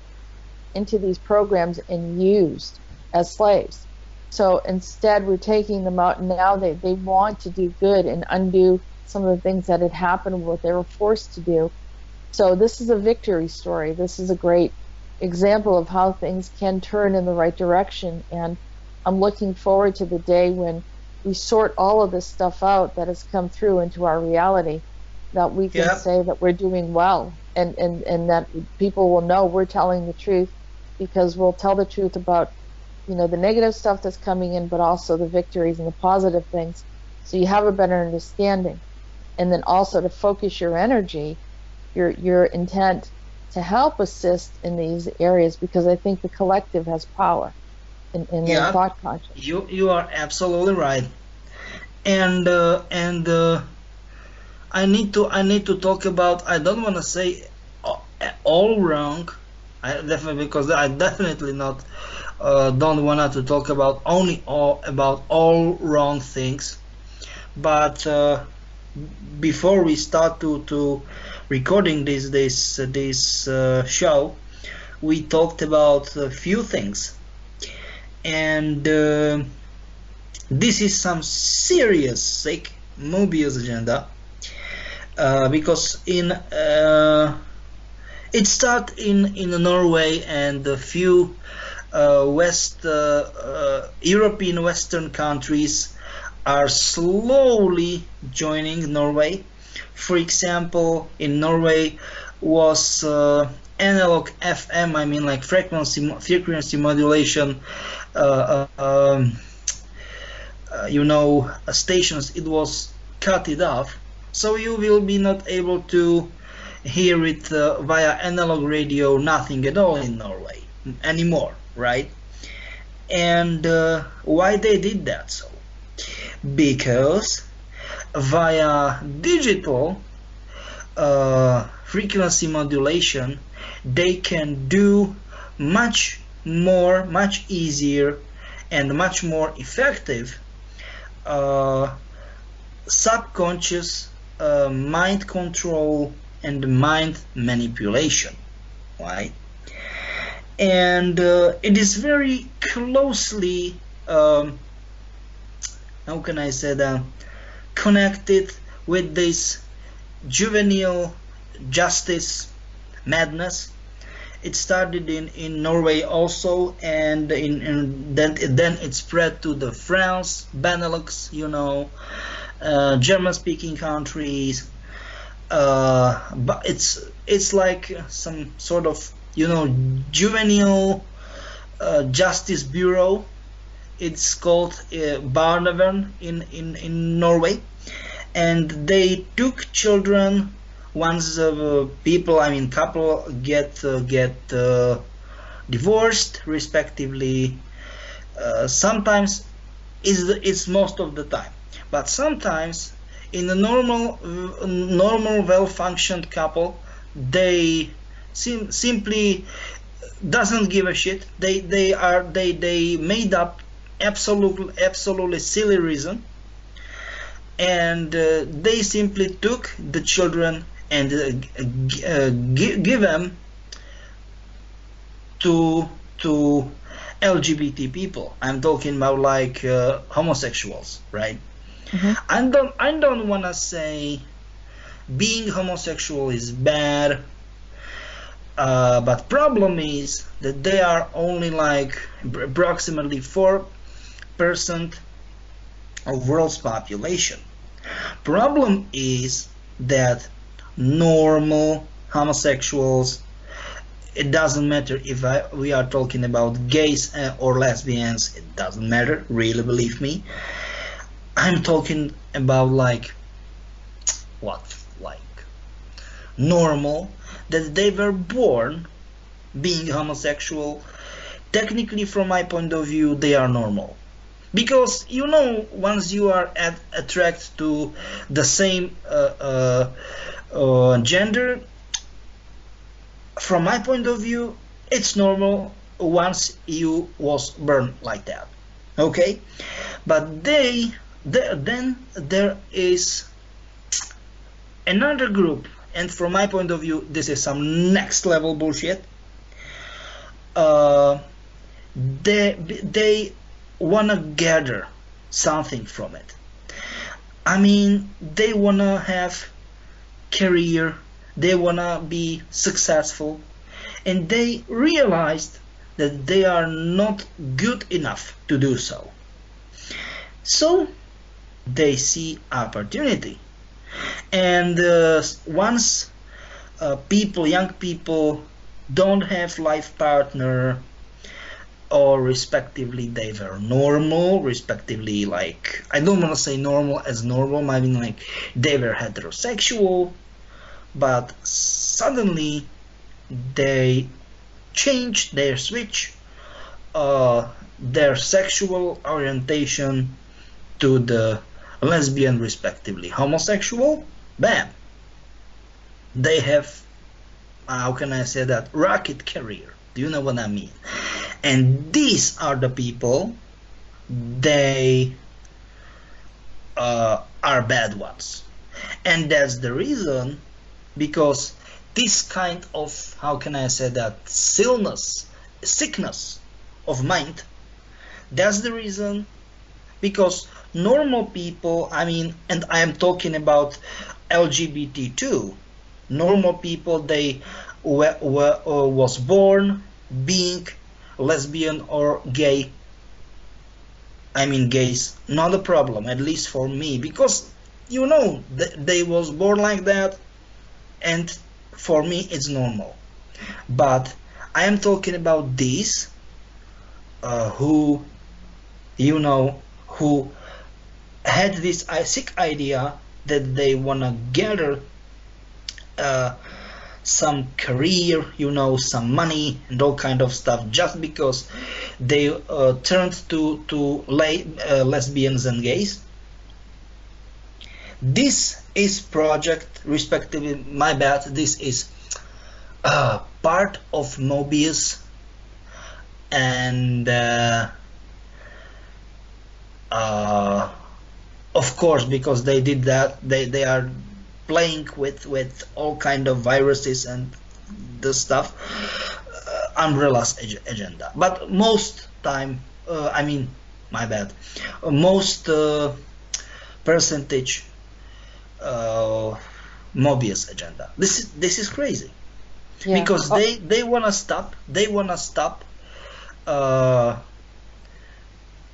into these programs and used as slaves. So instead, we're taking them out, and now they want to do good and undo some of the things that had happened, what they were forced to do. So this is a victory story. This is a great example of how things can turn in the right direction, and I'm looking forward to the day when we sort all of this stuff out that has come through into our reality, that we can say that we're doing well, and that people will know we're telling the truth, because we'll tell the truth about the negative stuff that's coming in, but also the victories and the positive things, so you have a better understanding. And then also to focus your energy, your intent, to help assist in these areas, because I think the collective has power in the thought conscious. You are absolutely right, and I need to talk about. I don't want to say all wrong, because I definitely not don't want to talk about all wrong things. But before we start to recording this show, we talked about a few things. And this is some serious sick Mobius agenda, because it started in Norway, and a few European Western countries are slowly joining Norway. For example, in Norway was analog FM, I mean like frequency modulation, stations. It was cut it off, so you will be not able to hear it via analog radio, nothing at all in Norway anymore, right? And why they did that? So because via digital frequency modulation, they can do much much easier and much more effective subconscious mind control and mind manipulation, right? And it is very closely, how can I say that, connected with this juvenile justice madness. It started in Norway also, and then it spread to the France, Benelux, German-speaking countries. But it's like some sort of juvenile justice bureau. It's called Barnevern in Norway, and they took children once couple get divorced respectively. Sometimes it's most of the time, but sometimes in a normal well-functioned couple, they simply doesn't give a shit. They made up absolutely silly reason, and they simply took the children and give them to LGBT people. I'm talking about like homosexuals, right? Mm-hmm. I don't wanna say being homosexual is bad, but problem is that they are only like approximately 4% of world's population. Problem is that normal homosexuals, it doesn't matter if we are talking about gays or lesbians, it doesn't matter, really, believe me. I'm talking about like normal, that they were born being homosexual. Technically, from my point of view, they are normal, because once you are attracted to the same gender, from my point of view, it's normal once you was born like that, okay? But then there is another group, and from my point of view, this is some next level bullshit. They wanna gather something from it. I mean, they wanna have career, they wanna be successful, and they realized that they are not good enough to do so. So they see opportunity, and once young people don't have life partner, or respectively they were normal, respectively, like, I don't want to say normal as normal, I mean like they were heterosexual, but suddenly they changed their switch, their sexual orientation to the lesbian, respectively homosexual. Bam, they have, how can I say that, rocket career. Do you know what I mean? And these are the people, they are bad ones. And that's the reason, because this kind of, how can I say that, sickness of mind, that's the reason, because normal people, I mean, and I am talking about LGBT too, normal people, they was born being lesbian or gay. I mean, gays, not a problem, at least for me, because they was born like that, and for me it's normal. But I am talking about these who had this sick idea that they wanna gather some career, some money and all kind of stuff, just because they turned to lesbians and gays. This is project, respectively, my bad, this is part of Mobius and of course, because they did that, they are playing with all kind of viruses and the stuff. Umbrella's agenda, but most time, I mean, my bad, most percentage Mobius agenda. This is crazy, Yeah. because they wanna stop. They wanna stop. Uh,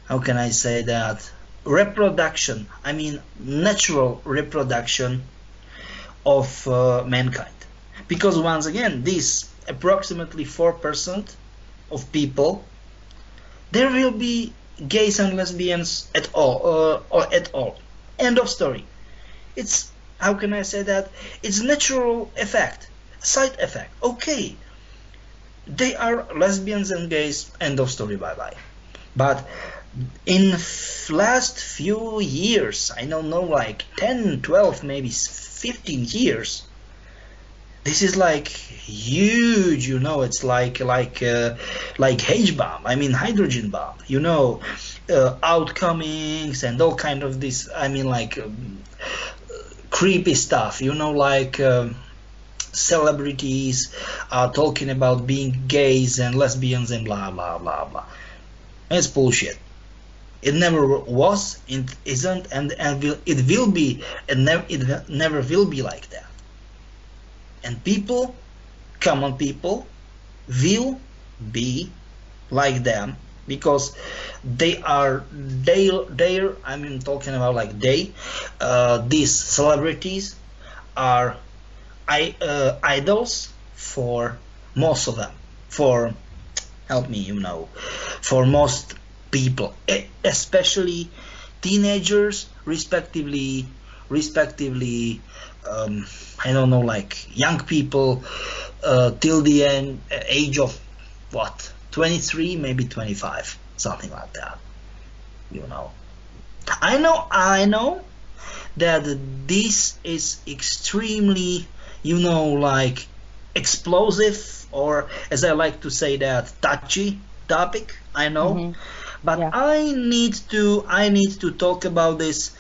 how can I say that? Reproduction. I mean, natural reproduction of mankind. Because once again, this approximately 4% of people, there will be gays and lesbians at all, or at all. End of story. It's, how can I say that? It's natural effect, side effect. Okay, they are lesbians and gays. End of story. Bye bye. But in last few years, I don't know, like 10, 12, maybe 15 years, this is like huge, it's like H bomb. I mean hydrogen bomb. Outcomings and all kind of this. I mean like creepy stuff. Like celebrities are talking about being gays and lesbians and blah blah blah blah. It's bullshit. It never was, it isn't, and it will be, and it never will be like that. And people, common people, will be like them, because they are I mean, talking about like these celebrities are idols for most of them, for, help me, for most people, especially teenagers, respectively, I don't know, like young people, till the age of what, 23, maybe 25, something like that. I know that this is extremely, like explosive, or as I like to say, that touchy topic. I know, but Yeah. I need to talk about this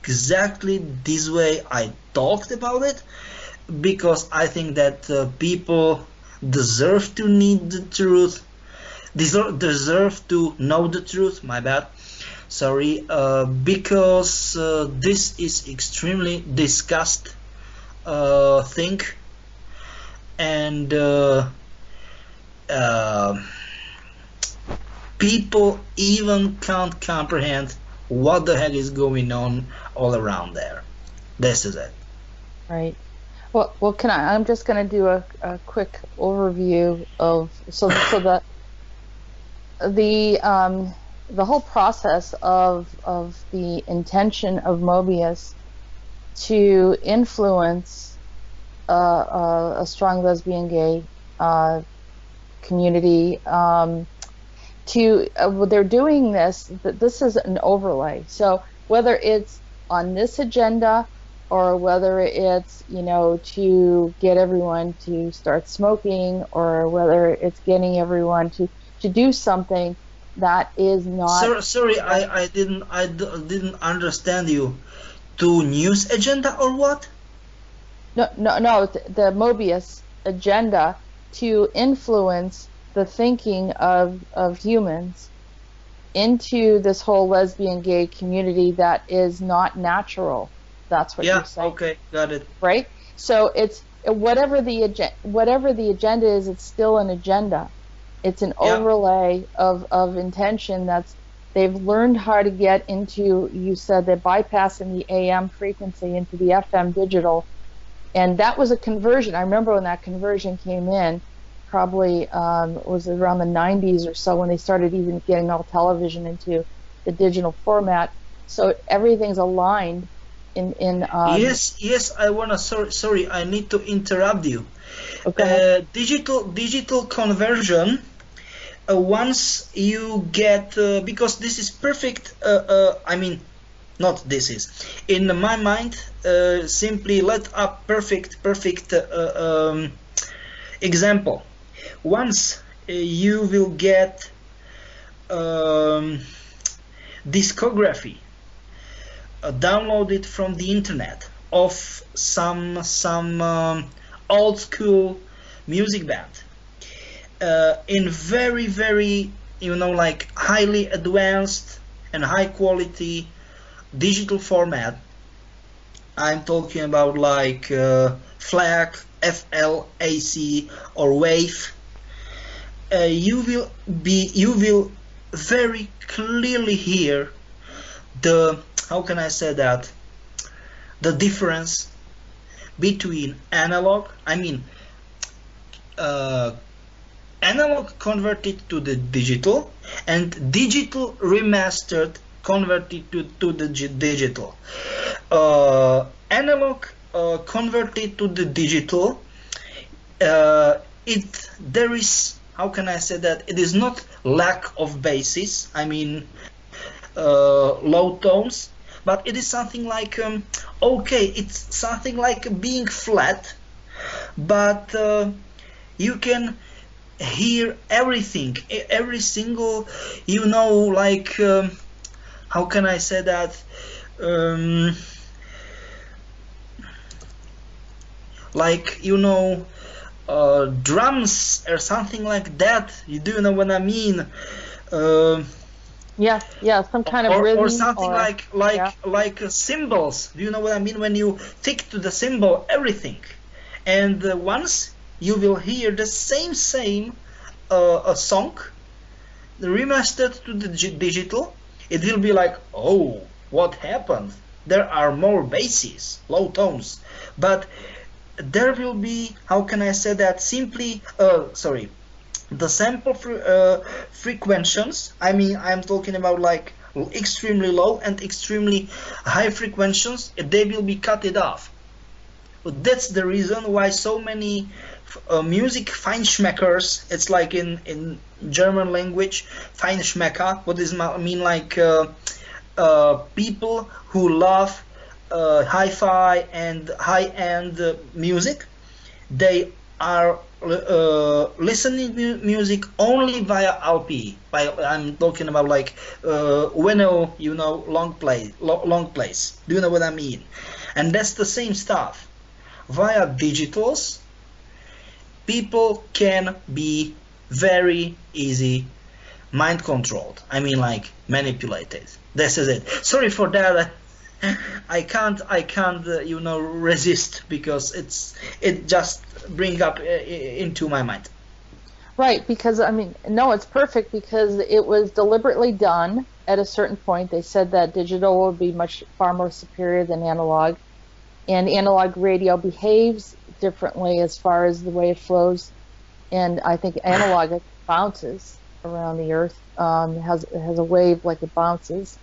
exactly this way I talked about it, because I think that people deserve to need the truth, deserve to know the truth. My bad, sorry, because this is extremely discussed thing, and people even can't comprehend what the heck is going on all around there. This is it. Right. Well, I'm just going to do a quick overview of the whole process of the intention of Mobius to influence a strong lesbian gay community. They're doing this. This is an overlay. So whether it's on this agenda, or whether it's, to get everyone to start smoking, or whether it's getting everyone to do something that is not. Sorry, I didn't understand you. To news agenda or what? No, the Mobius agenda to influence the thinking of humans into this whole lesbian gay community that is not natural. That's what you're saying. Okay, got it. Right? So it's whatever the agenda is, it's still an agenda. It's an overlay of intention that's they've learned how to get into. You said they're bypassing the AM frequency into the FM digital, and that was a conversion. I remember when that conversion came in, probably was around the 90s or so, when they started even getting all television into the digital format. So everything's aligned in yes, I wanna, sorry, I need to interrupt you. Okay. Digital conversion, once you get, because this is perfect, I mean, not this is, in my mind, simply let up perfect example. Once you will get discography downloaded from the internet of some old school music band in very like highly advanced and high quality digital format. I'm talking about like FLAC, FLAC, or WAV. You will very clearly hear the, how can I say that, the difference between analog, analog converted to the digital, and digital remastered converted to the digital. Analog converted to the digital, there is, how can I say that, it is not lack of basses, low tones, but it is something like okay, it's something like being flat, but you can hear everything, every single, like how can I say that, like drums or something like that. You do know what I mean? Yeah, some kind of rhythm or something like cymbals. Do you know what I mean? When you stick to the cymbal, everything, and once you will hear the same a song remastered to the digital, it will be like, oh, what happened? There are more basses, low tones, but there will be, how can I say that, simply the sample frequencies. I'm talking about like extremely low and extremely high frequencies. They will be cut it off. But that's the reason why so many music feinschmeckers, it's like in German language, Feinschmecker, what does it mean, like people who love hi-fi and high-end music, they are listening to music only via LP. I'm talking about like vinyl, long plays. Do you know what I mean? And that's the same stuff. Via digitals, people can be very easy mind controlled. Like manipulated. This is it. Sorry for that. I can't resist, because it just bring up into my mind. Right, because no, it's perfect, because it was deliberately done at a certain point. They said that digital would be far more superior than analog, and analog radio behaves differently as far as the way it flows, and I think analog bounces around the earth, has a wave, like it bounces,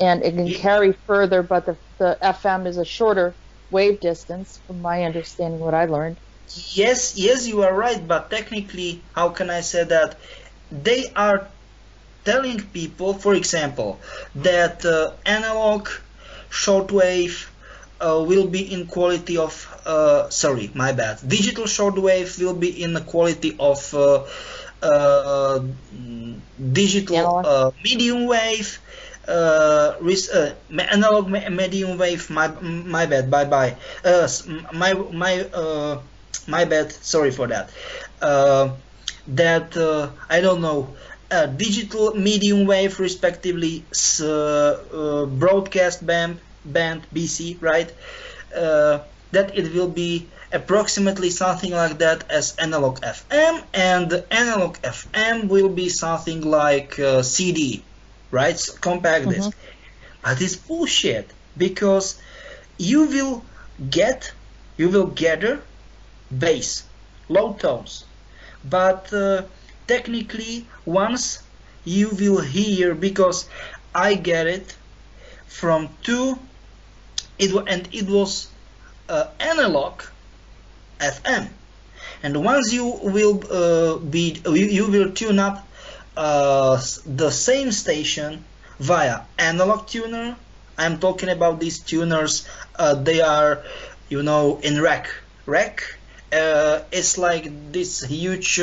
and it can carry further, but the FM is a shorter wave distance, from my understanding, what I learned. Yes, you are right, but technically, how can I say that, they are telling people, for example, that analog shortwave will be in quality of, sorry, my bad, digital shortwave will be in the quality of digital medium wave, analog medium wave. My bad. Bye. My bad. Sorry for that. I don't know. Digital medium wave, respectively, broadcast band BC, right? That it will be approximately something like that as analog FM, and analog FM will be something like CD, right? Compact disc. But it's bullshit, because you will gather bass, low tones, but technically, once you will hear, because I get it from it was analog FM, and once you will you will tune up the same station via analog tuner. I'm talking about these tuners. They are, in rack. It's like this huge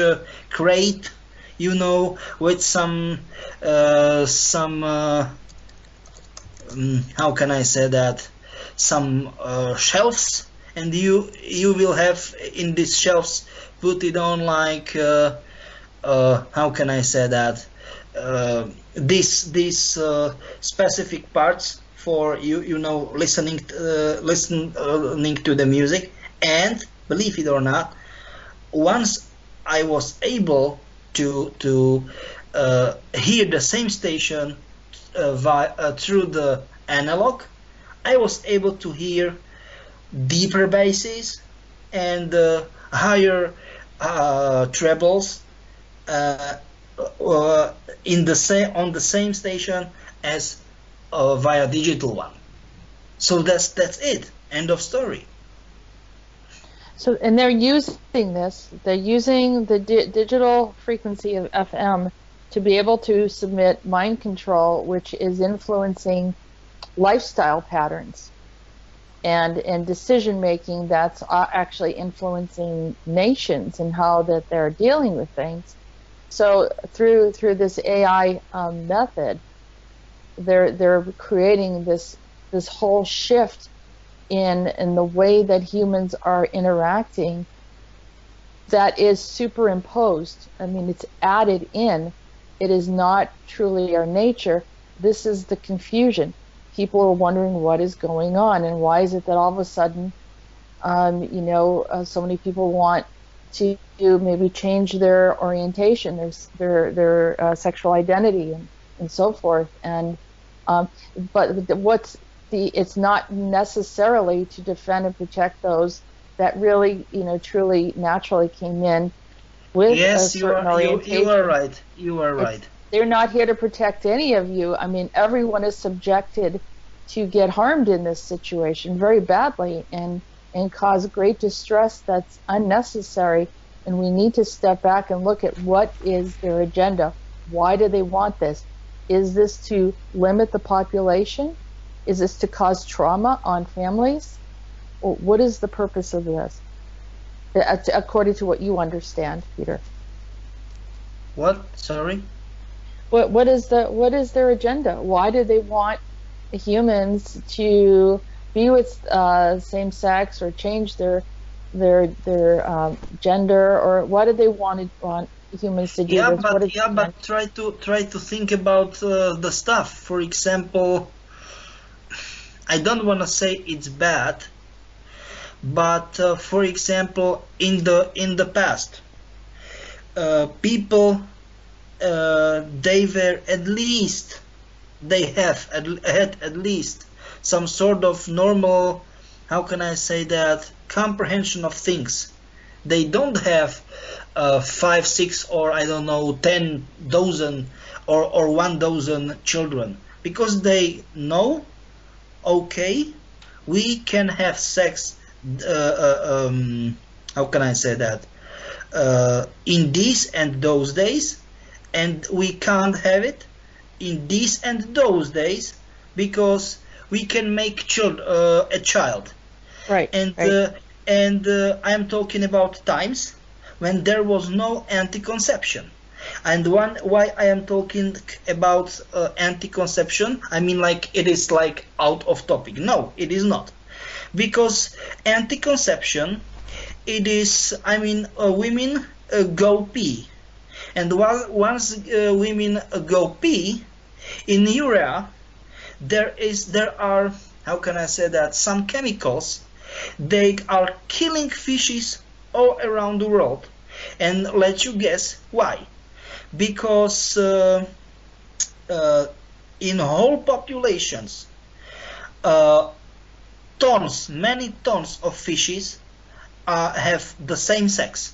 crate you know, with some how can I say that, some shelves, and you will have in these shelves put it on like how can I say that, these specific parts for you know, listening to the music. And believe it or not, once I was able to hear the same station through the analog, I was able to hear deeper basses and higher trebles uh, in the same on the same station as via digital one. So that's it. End of story. So, and they're using this, they're using the digital frequency of FM to be able to submit mind control, which is influencing lifestyle patterns and decision making that's actually influencing nations and how that they're dealing with things. So through this AI method, they're creating this whole shift in the way that humans are interacting that is superimposed. I mean, it's added in. It is not truly our nature. This is the confusion. People are wondering what is going on, and why is it that all of a sudden, so many people want to maybe change their orientation, their sexual identity, and so forth. And but it's not necessarily to defend and protect those that really, truly naturally came in with a certain orientation. You are right. You are right. They're not here to protect any of you. I mean, everyone is subjected to get harmed in this situation very badly and cause great distress that's unnecessary. And we need to step back and look at what is their agenda. Why do they want this? Is this to limit the population? Is this to cause trauma on families? Or what is the purpose of this, according to what you understand, Peter? What? Sorry? What is their agenda? Why do they want humans to be with same sex or change their gender, or why do they want humans to do this? But try to think about the stuff. For example, I don't want to say it's bad, but for example, in the past, people they had at least some sort of normal, how can I say that, comprehension of things. They don't have 5, 6, or I don't know, 10 dozen or 1 dozen children, because they know, okay, we can have sex, how can I say that, in these and those days, and we can't have it in these and those days because we can make a child. Right. And I'm talking about times when there was no anti-conception. And why I am talking about anti-conception, I mean, like, it is like out of topic. No, it is not. Because anti-conception, it is, I mean, women go pee. And once women go pee, in urea, there are, how can I say that, some chemicals. They are killing fishes all around the world. And let you guess why. Because in whole populations, many tons of fishes have the same sex.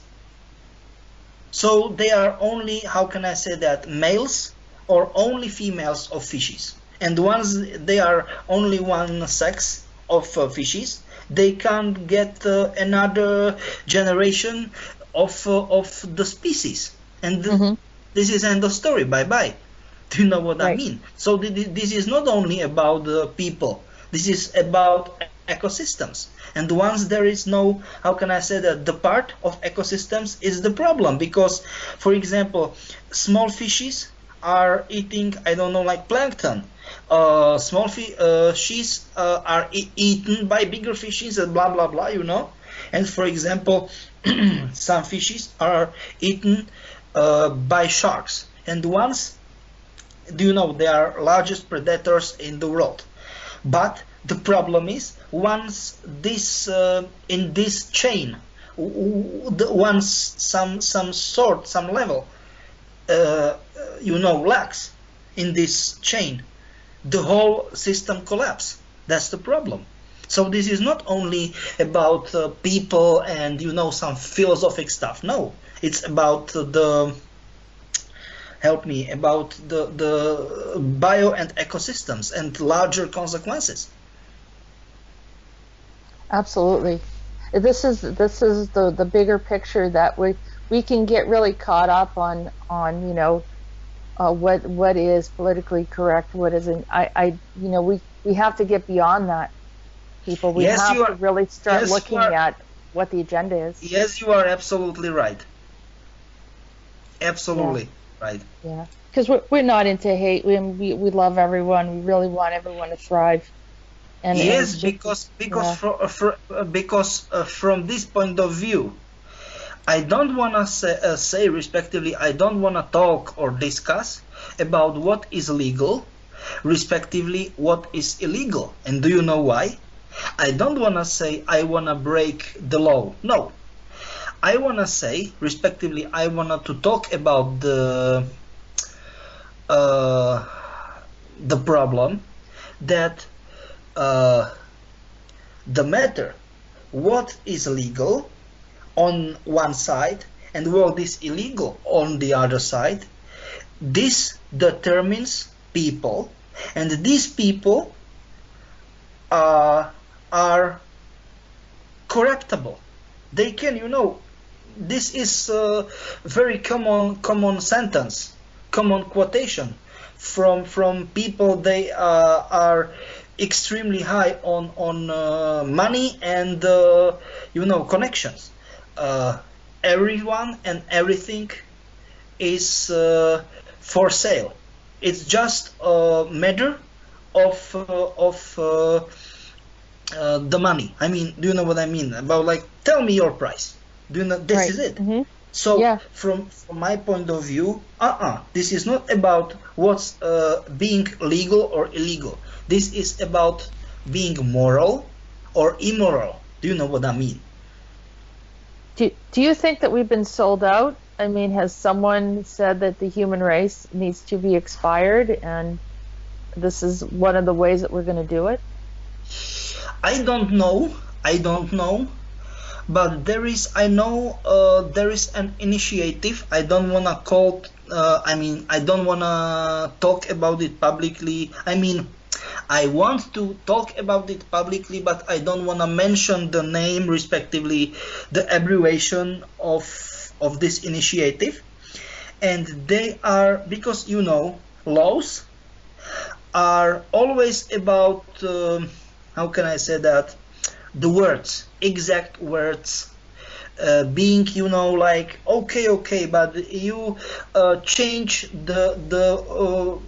So they are only, how can I say that, males or only females of fishes. And once they are only one sex of fishes, they can't get another generation of the species. And this is end of story. Bye bye. Do you know what I mean? So this is not only about the people. This is about ecosystems. And once there is no, how can I say that, the part of ecosystems is the problem, because, for example, small fishes are eating, I don't know, like plankton. Small fishes are eaten by bigger fishes and blah blah blah, you know. And for example, some fishes are eaten by sharks. And once, do you know, they are largest predators in the world. But the problem is, once this in this chain, once some level, you know, lacks in this chain, the whole system collapse. That's the problem. So this is not only about people and, you know, some philosophic stuff. No, it's about the, help me, about the bio and ecosystems and larger consequences. Absolutely. This is the bigger picture that we can get really caught up on you know, what is politically correct, what isn't. You know, we have to get beyond that, people. We Yes, have you to are. really start Yes, looking you are. at what the agenda is. Yes, you are absolutely right. Yeah, Absolutely right. yeah. Because we're not into hate. We love everyone. We really want everyone to thrive. And Yes, it's just, yeah, because from this point of view, I don't want to say respectively, I don't want to talk or discuss about what is legal, respectively what is illegal. And do you know why? I don't want to say I want to break the law. No. I want to say, respectively, I want to talk about uh, the problem that the matter what is legal on one side and what is illegal on the other side, this determines people, and these people are corruptible. They can, you know, this is a very common sentence, common quotation from people. They are extremely high on money and you know, connections. Everyone and everything is for sale. It's just a matter of the money. I mean, do you know what I mean? About, like, tell me your price. Do you know? This right. is it. Hmm. So Yeah, from my point of view, this is not about what's being legal or illegal. This is about being moral or immoral. Do you know what I mean? do you think that we've been sold out? I mean, has someone said that the human race needs to be expired, and this is one of the ways that we're going to do it? I don't know. I don't know. But there is, I know, there is an initiative. I don't wanna call. I mean, I don't wanna talk about it publicly. I mean, I want to talk about it publicly, but I don't wanna mention the name, respectively, the abbreviation of this initiative. And they are, because, you know, laws are always about. How can I say that? The words, exact words, being, you know, like, okay, but you change the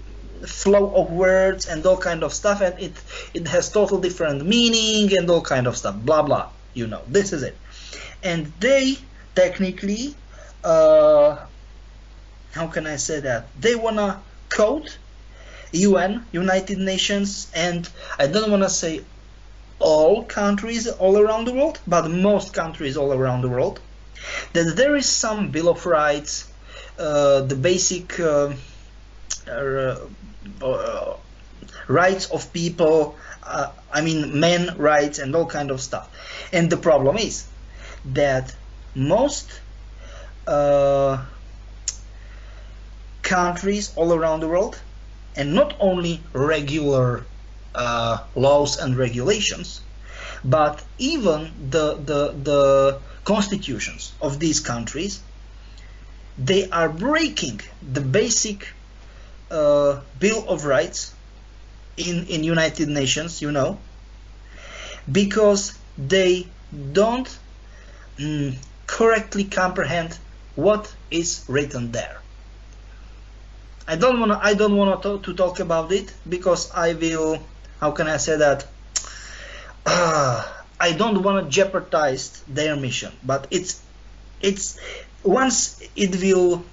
flow of words and all kind of stuff, and it has total different meaning and all kind of stuff, blah blah. You know, this is it. And they technically, how can I say that? They wanna code UN, United Nations, and I don't wanna say all countries all around the world, but most countries all around the world, that there is some Bill of Rights, the basic rights of people, I mean, men rights and all kind of stuff. And the problem is that most countries all around the world, and not only regular laws and regulations, but even the constitutions of these countries, they are breaking the basic Bill of Rights in United Nations, you know, because they don't correctly comprehend what is written there. I don't want to talk about it because I will, how can I say that, I don't want to jeopardize their mission, but it's once it will,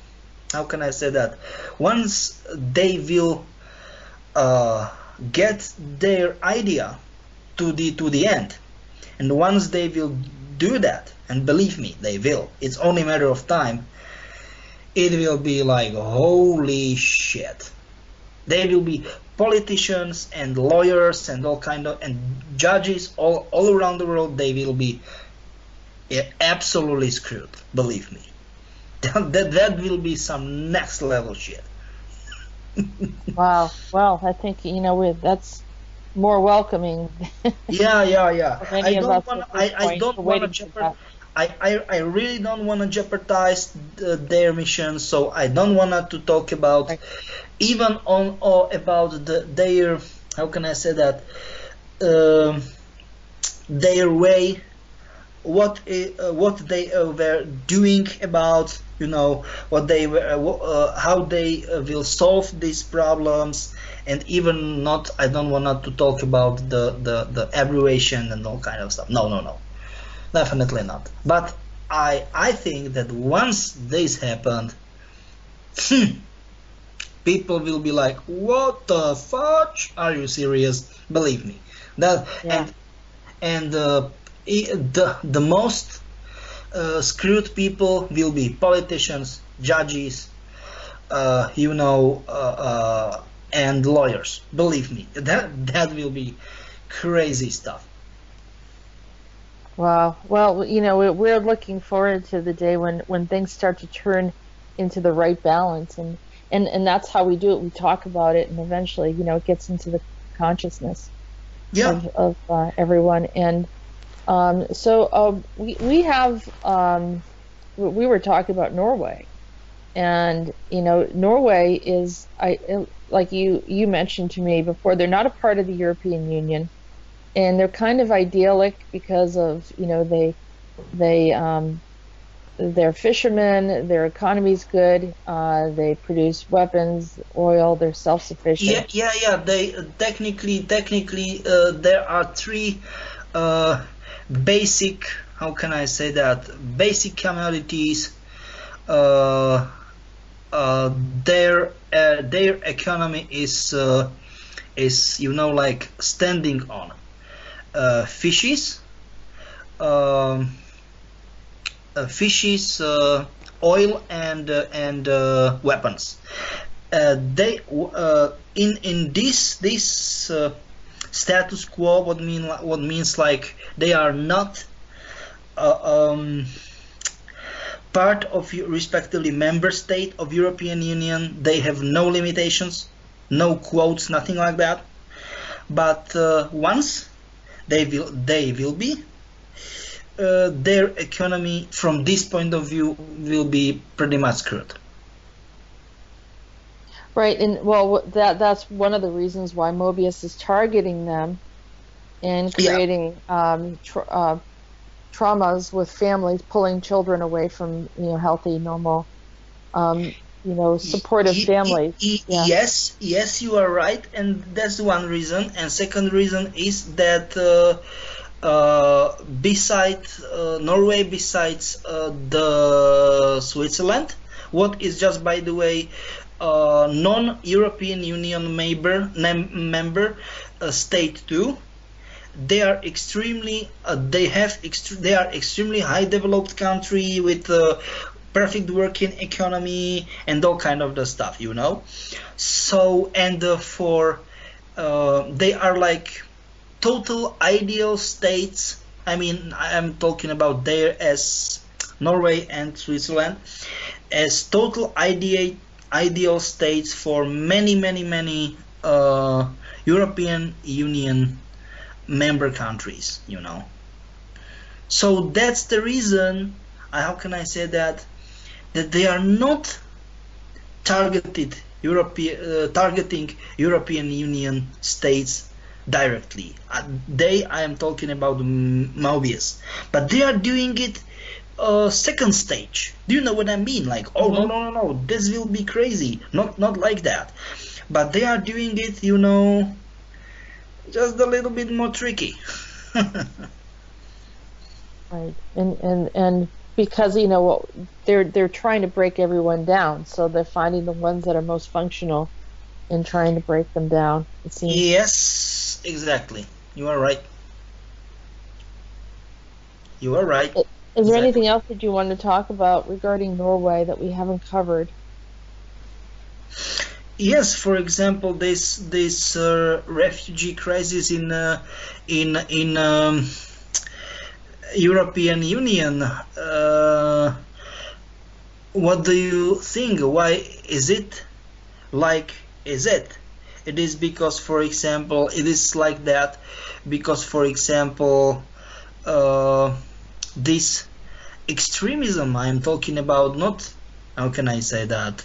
how can I say that, once they will get their idea to the end, and once they will do that, and believe me, they will, it's only a matter of time, it will be like holy shit. They will be politicians and lawyers and all kind of, and judges all around the world. They will be absolutely screwed, believe me. That will be some next level shit. Wow. Well, I think, that's more welcoming. Yeah. I really don't want to jeopardize their mission, so I don't want to talk about even on or about their, how can I say that, their way, what they were doing about, what they were, how they will solve these problems, and even not, I don't want to talk about the abbreviation and all kind of stuff. No, definitely not. But I think that once this happened, people will be like, what the fudge, are you serious? Believe me, that. Yeah. And the most screwed people will be politicians, judges, and lawyers. Believe me, that will be crazy stuff. Wow. Well, we're looking forward to the day when things start to turn into the right balance, and that's how we do it. We talk about it, and eventually, it gets into the consciousness of everyone. And so we have we were talking about Norway, and Norway is, like you mentioned to me before, they're not a part of the European Union. And they're kind of idyllic because of, they're fishermen, their economy's good, they produce weapons, oil, they're self-sufficient. Yeah. They technically, there are three basic, how can I say that, basic commodities. Their economy is like standing on fishes, oil, and weapons. They in this status quo, what means like they are not part of respectively member state of European Union. They have no limitations, no quotas, nothing like that. But once they will be, their economy from this point of view will be pretty much screwed. Right, and well, that's one of the reasons why Mobius is targeting them and creating traumas with families, pulling children away from healthy, normal, supportive families. Yes, you are right, and that's one reason. And second reason is that besides Norway, besides the Switzerland, what is just, by the way, non-European Union member state too. They are extremely they are extremely high developed country with perfect working economy and all kind of the stuff, so, and for they are like total ideal states. I mean, I'm talking about there as Norway and Switzerland as total ideal states for many European Union member countries, so that's the reason, how can I say that they are not targeting European Union states directly. I am talking about Mobius, but they are doing it second stage. Do you know what I mean? Like, oh no Hmm. no no no, this will be crazy. Not like that. But they are doing it, you know, just a little bit more tricky. Right. And because they're trying to break everyone down, so they're finding the ones that are most functional and trying to break them down, it seems. Yes, exactly. You are right. You are right. Is there Exactly. anything else that you want to talk about regarding Norway that we haven't covered? Yes, for example, this refugee crisis in European Union. What do you think? Why is it like is it? It is because, for example, it is like that because, for example, uh, this extremism I am talking about, not, how can I say that,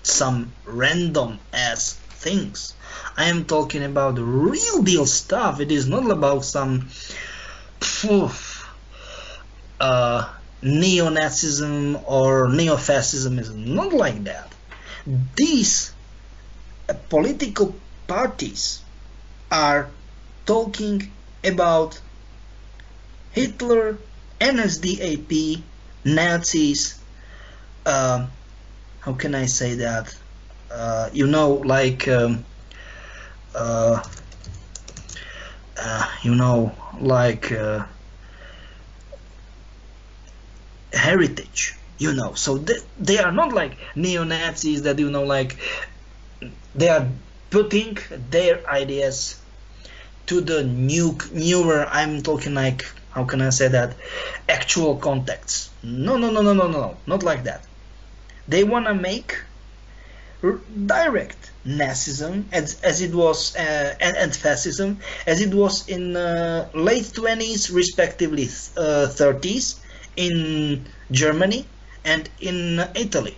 some random ass things. I am talking about real deal stuff. It is not about some uh, neo-Nazism or neo-fascism. Is not like that. These political parties are talking about Hitler, NSDAP, Nazis. Uh, how can I say that? You know, like uh, you know, like heritage. You know, so they are not like neo Nazis that, you know, like they are putting their ideas to the newer. I'm talking like, how can I say that, actual contexts. No no no no no no, not like that. They wanna make direct Nazism as it was and fascism as it was in late 20s, respectively 30s in Germany and in Italy.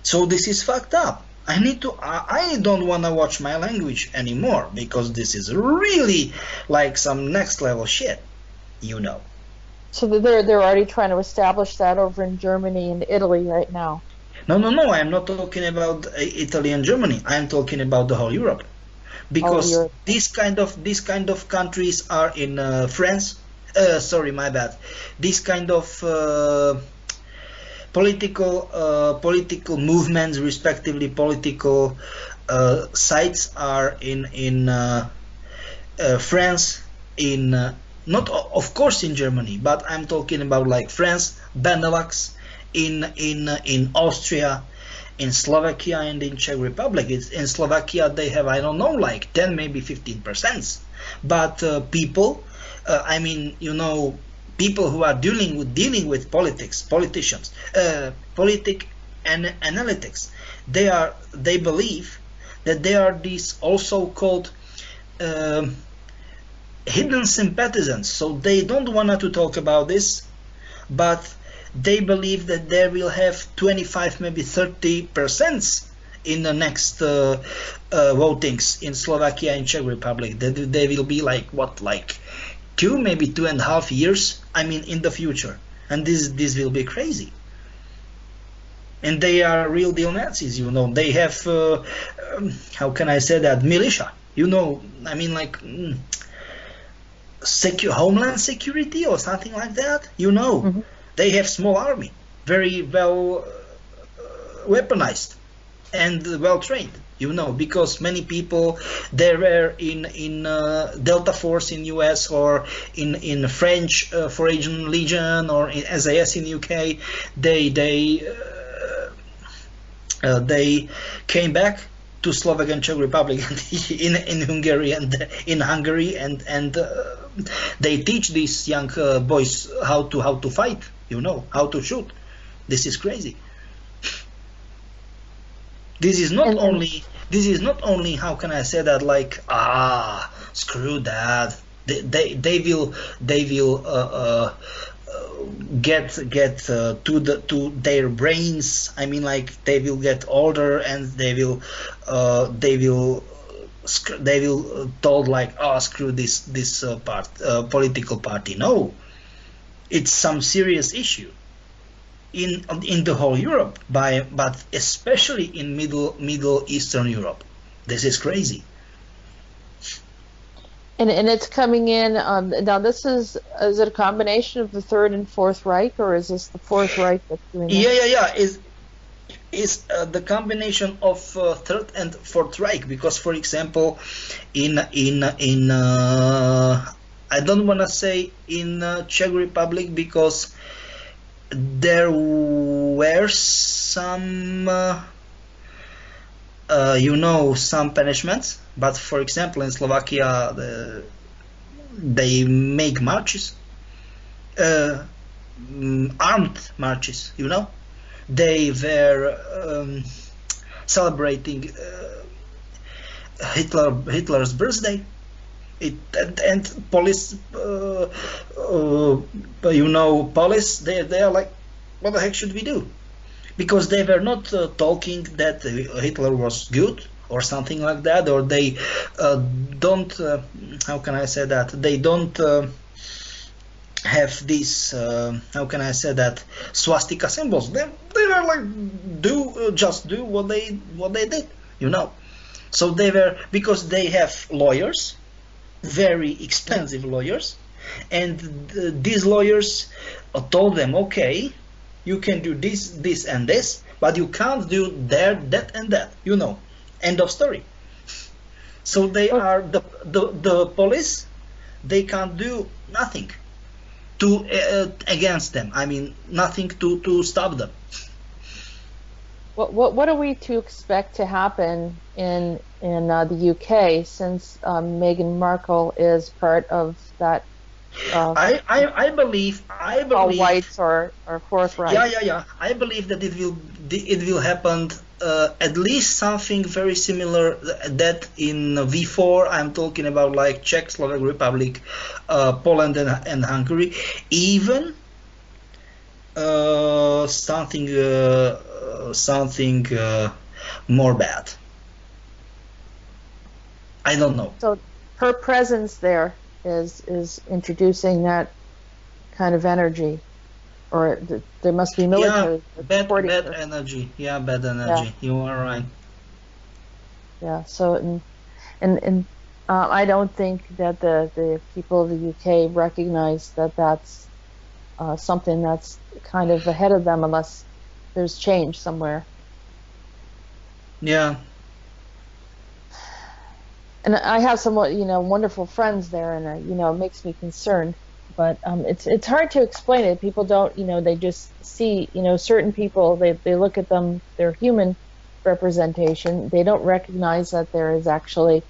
So this is fucked up. I don't want to watch my language anymore because this is really like some next level shit, you know. So they're already trying to establish that over in Germany and Italy right now. No, no, no. I'm not talking about Italy and Germany. I'm talking about the whole Europe, All of because Europe. these kind of countries are in France. Sorry, my bad. These kind of political movements, respectively political sites, are in France, in not of course in Germany, but I'm talking about like France, Benelux, in Austria, in Slovakia, and in Czech Republic. In Slovakia they have, I don't know, like 10 maybe 15%, but people, I mean, you know, people who are dealing with politicians, and analytics, they believe that they are these also called um hidden sympathizers. So they don't want to talk about this, but they believe that they will have 25 maybe 30% in the next votings in Slovakia and Czech Republic. They will be like what, like 2 maybe 2.5 years, I mean, in the future. And this will be crazy. And they are real deal Nazis, you know. They have how can I say that, militia, you know. I mean, like homeland security or something like that, you know. Hmm. They have small army, very well weaponized and well trained, you know, because many people they were in Delta Force in US, or in French Foreign Legion, or in SAS in UK. They came back to Slovak and Czech Republic in Hungary, and they teach these young boys how to fight, you know, how to shoot. This is crazy. This is not And only this is not only, how can I say that, like, screw that. They will get to their brains. I mean, like, they will get older, and they will told like, oh, screw this political party. No, it's some serious issue in the whole Europe, but especially in Middle Eastern Europe. This is crazy. And it's coming in now. This is it a combination of the Third and Fourth Reich, or is this the Fourth Reich that's doing this? Yeah. Is the combination of Third and Fourth Reich, because, for example, in I don't want to say in Czech Republic, because there were some some punishments, but for example in Slovakia they make marches, armed marches, they were celebrating Hitler's birthday. And police, police, they are like, what the heck should we do? Because they were not talking that Hitler was good or something like that, or they don't, how can I say that? They don't have these, how can I say that? Swastika symbols. They were like, just do what they did, So they were, because they have lawyers, very expensive lawyers, and these lawyers told them, okay, you can do this and this, but you can't do that and that, end of story. So they are the police, they can't do nothing to against them. I mean, nothing to stop them. What are we to expect to happen in the UK, since Meghan Markle is part of that? I believe all whites or Fourth Reich. Yeah. I believe that it will happen. At least something very similar that in V4. I'm talking about like Czech, Slovak Republic, Poland and Hungary. Even something more bad. I don't know. So her presence there is introducing that kind of energy, or there must be military. Bad energy. Yeah, bad energy. Yeah. You are right. Yeah. So and I don't think that the people of the UK recognize that that's something that's kind of ahead of them, unless there's change somewhere. Yeah. And I have some, wonderful friends there, and it makes me concerned. But it's hard to explain it. People don't, they just see, certain people. They look at them, their human representation. They don't recognize that there is actually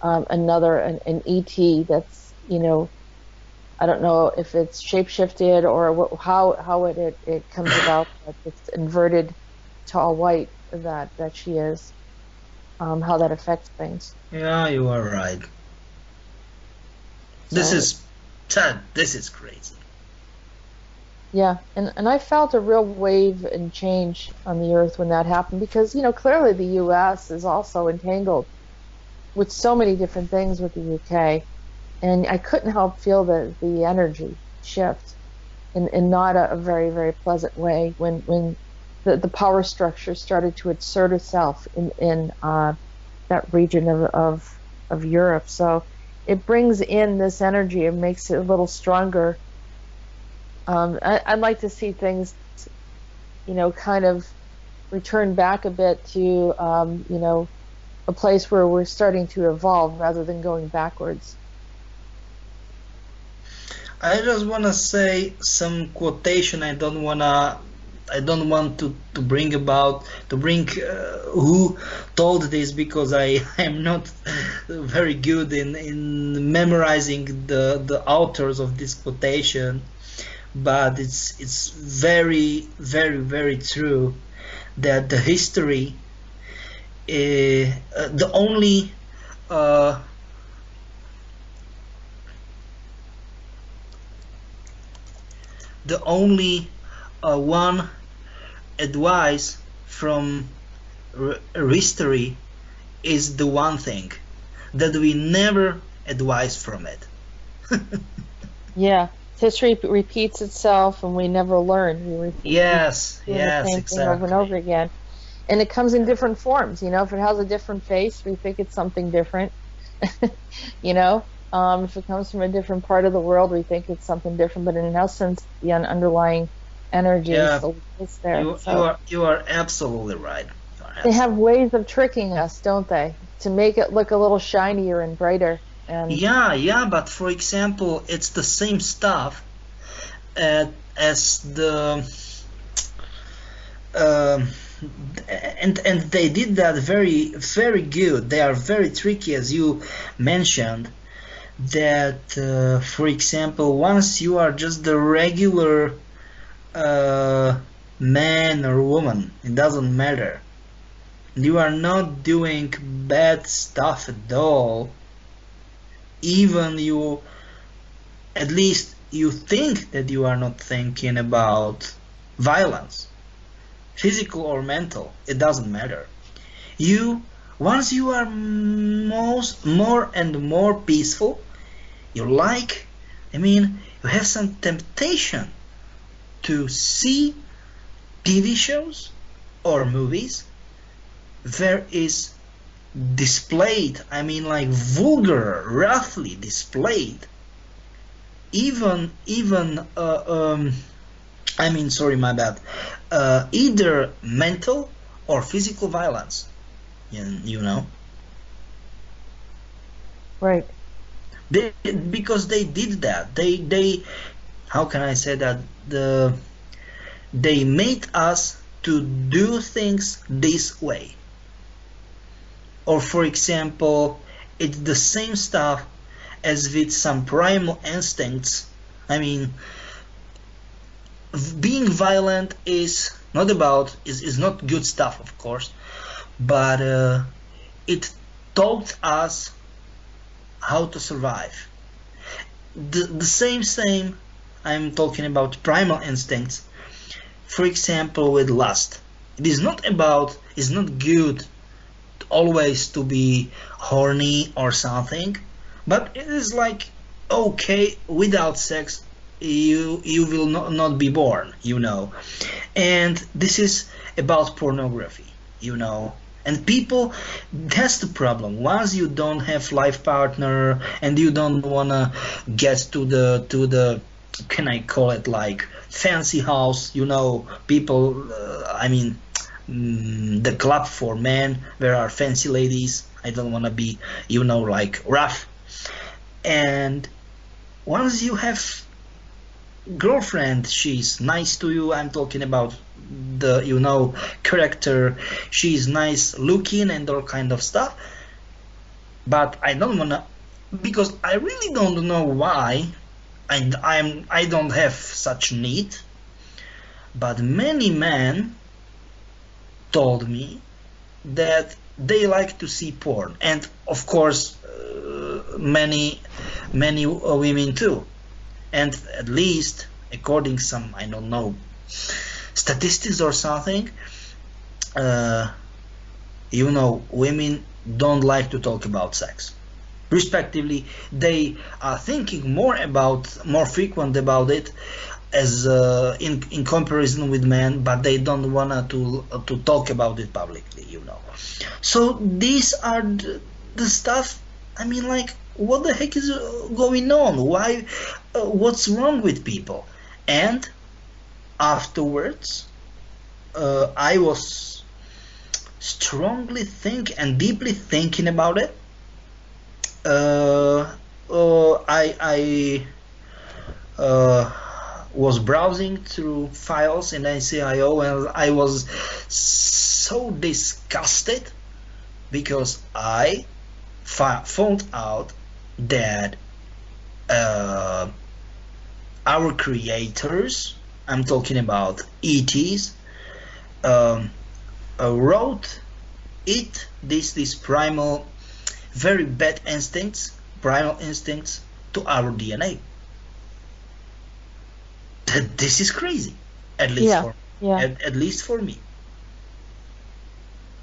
an ET that's, I don't know if it's shapeshifted or how it comes about that it's inverted to all white that she is. How that affects things. Yeah, you are right. So, this is crazy. Yeah, and I felt a real wave and change on the earth when that happened, because clearly the U.S. is also entangled with so many different things with the UK, and I couldn't help feel the energy shift in not a very, very pleasant way when the power structure started to assert itself in that region of Europe. So it brings in this energy and makes it a little stronger. I'd like to see things, kind of return back a bit to, a place where we're starting to evolve rather than going backwards. I just want to say some quotation. I don't want to bring who told this, because I am not very good in memorizing the authors of this quotation, but it's very, very, very true that the history, the only one advice from history is the one thing that we never advise from it. Yeah. History repeats itself and we never learn. We Yes, doing the yes, same thing over and over exactly. again. And it comes in different forms. If it has a different face, we think it's something different. you know, if it comes from a different part of the world, we think it's something different. But in essence, the underlying energy Yeah, still is there. you So are absolutely right. You are they have absolutely. ways of tricking us, don't they? To make it look a little shinier and brighter. And Yeah, yeah, but for example, it's the same stuff as the um, and they did that very very good. They are very tricky, as you mentioned. That for example, once you are just the regular uh, man or woman, it doesn't matter. You are not doing bad stuff at all. Even you, at least you think that you are not thinking about violence, physical or mental. It doesn't matter. You, once you are more and more peaceful, you like, you have some temptation to see TV shows or movies where is displayed, like vulgar, roughly displayed, even sorry, my bad, either mental or physical violence, you know, right. because they did that. They how can I say that, they made us to do things this way. Or for example, it's the same stuff as with some primal instincts. I mean, being violent is not good stuff, of course, but it taught us how to survive. The same I'm talking about primal instincts. For example, with lust, it's not good always to be horny or something, but it is like, okay, without sex you will not be born, and this is about pornography, and people, that's the problem. Once you don't have life partner and you don't wanna get to the can I call it like fancy house, people, the club for men where are fancy ladies. I don't want to be, like rough. And once you have girlfriend, she's nice to you. I'm talking about the, character. She's nice looking and all kind of stuff. But I don't wanna, because I really don't know why. And I don't have such need. But many men told me that they like to see porn, and of course many women too, and at least according some, I don't know, statistics or something, uh, women don't like to talk about sex, respectively. They are thinking more frequent about it, as in comparison with men, but they don't wanna to talk about it publicly, So these are the stuff. Like, what the heck is going on? Why? What's wrong with people? And afterwards, I was strongly deeply thinking about it. I was browsing through files in NCIO, and I was so disgusted because I found out that our creators, I'm talking about ETs, um, wrote these primal, very bad primal instincts to our DNA. This is crazy, at least Yeah. for Yeah. at least for me.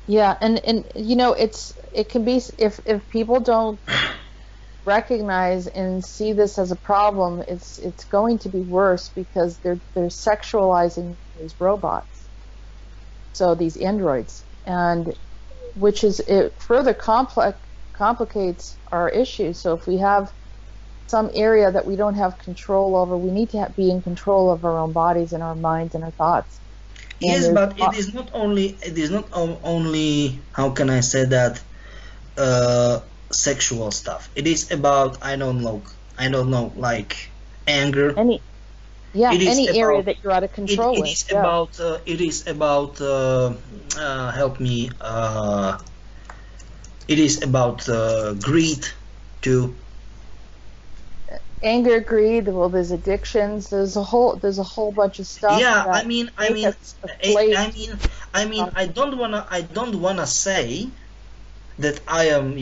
Yeah, and you know, it can be if people don't recognize and see this as a problem, it's going to be worse because they're sexualizing these robots, so these androids, and which is it further complicates our issue. So if we have some area that we don't have control over, we need to be in control of our own bodies and our minds and our thoughts. And Yes, there's but it is not only how can I say that sexual stuff. It is about I don't know like anger. any yeah, It is any area about that you're out of it, control it with. is Yeah. about help me it is about greed too. Anger, greed, well, there's addictions, there's a whole bunch of stuff Yeah, I that mean, I make mean, us I, afraid I mean, I mean, of. I don't wanna say that I am,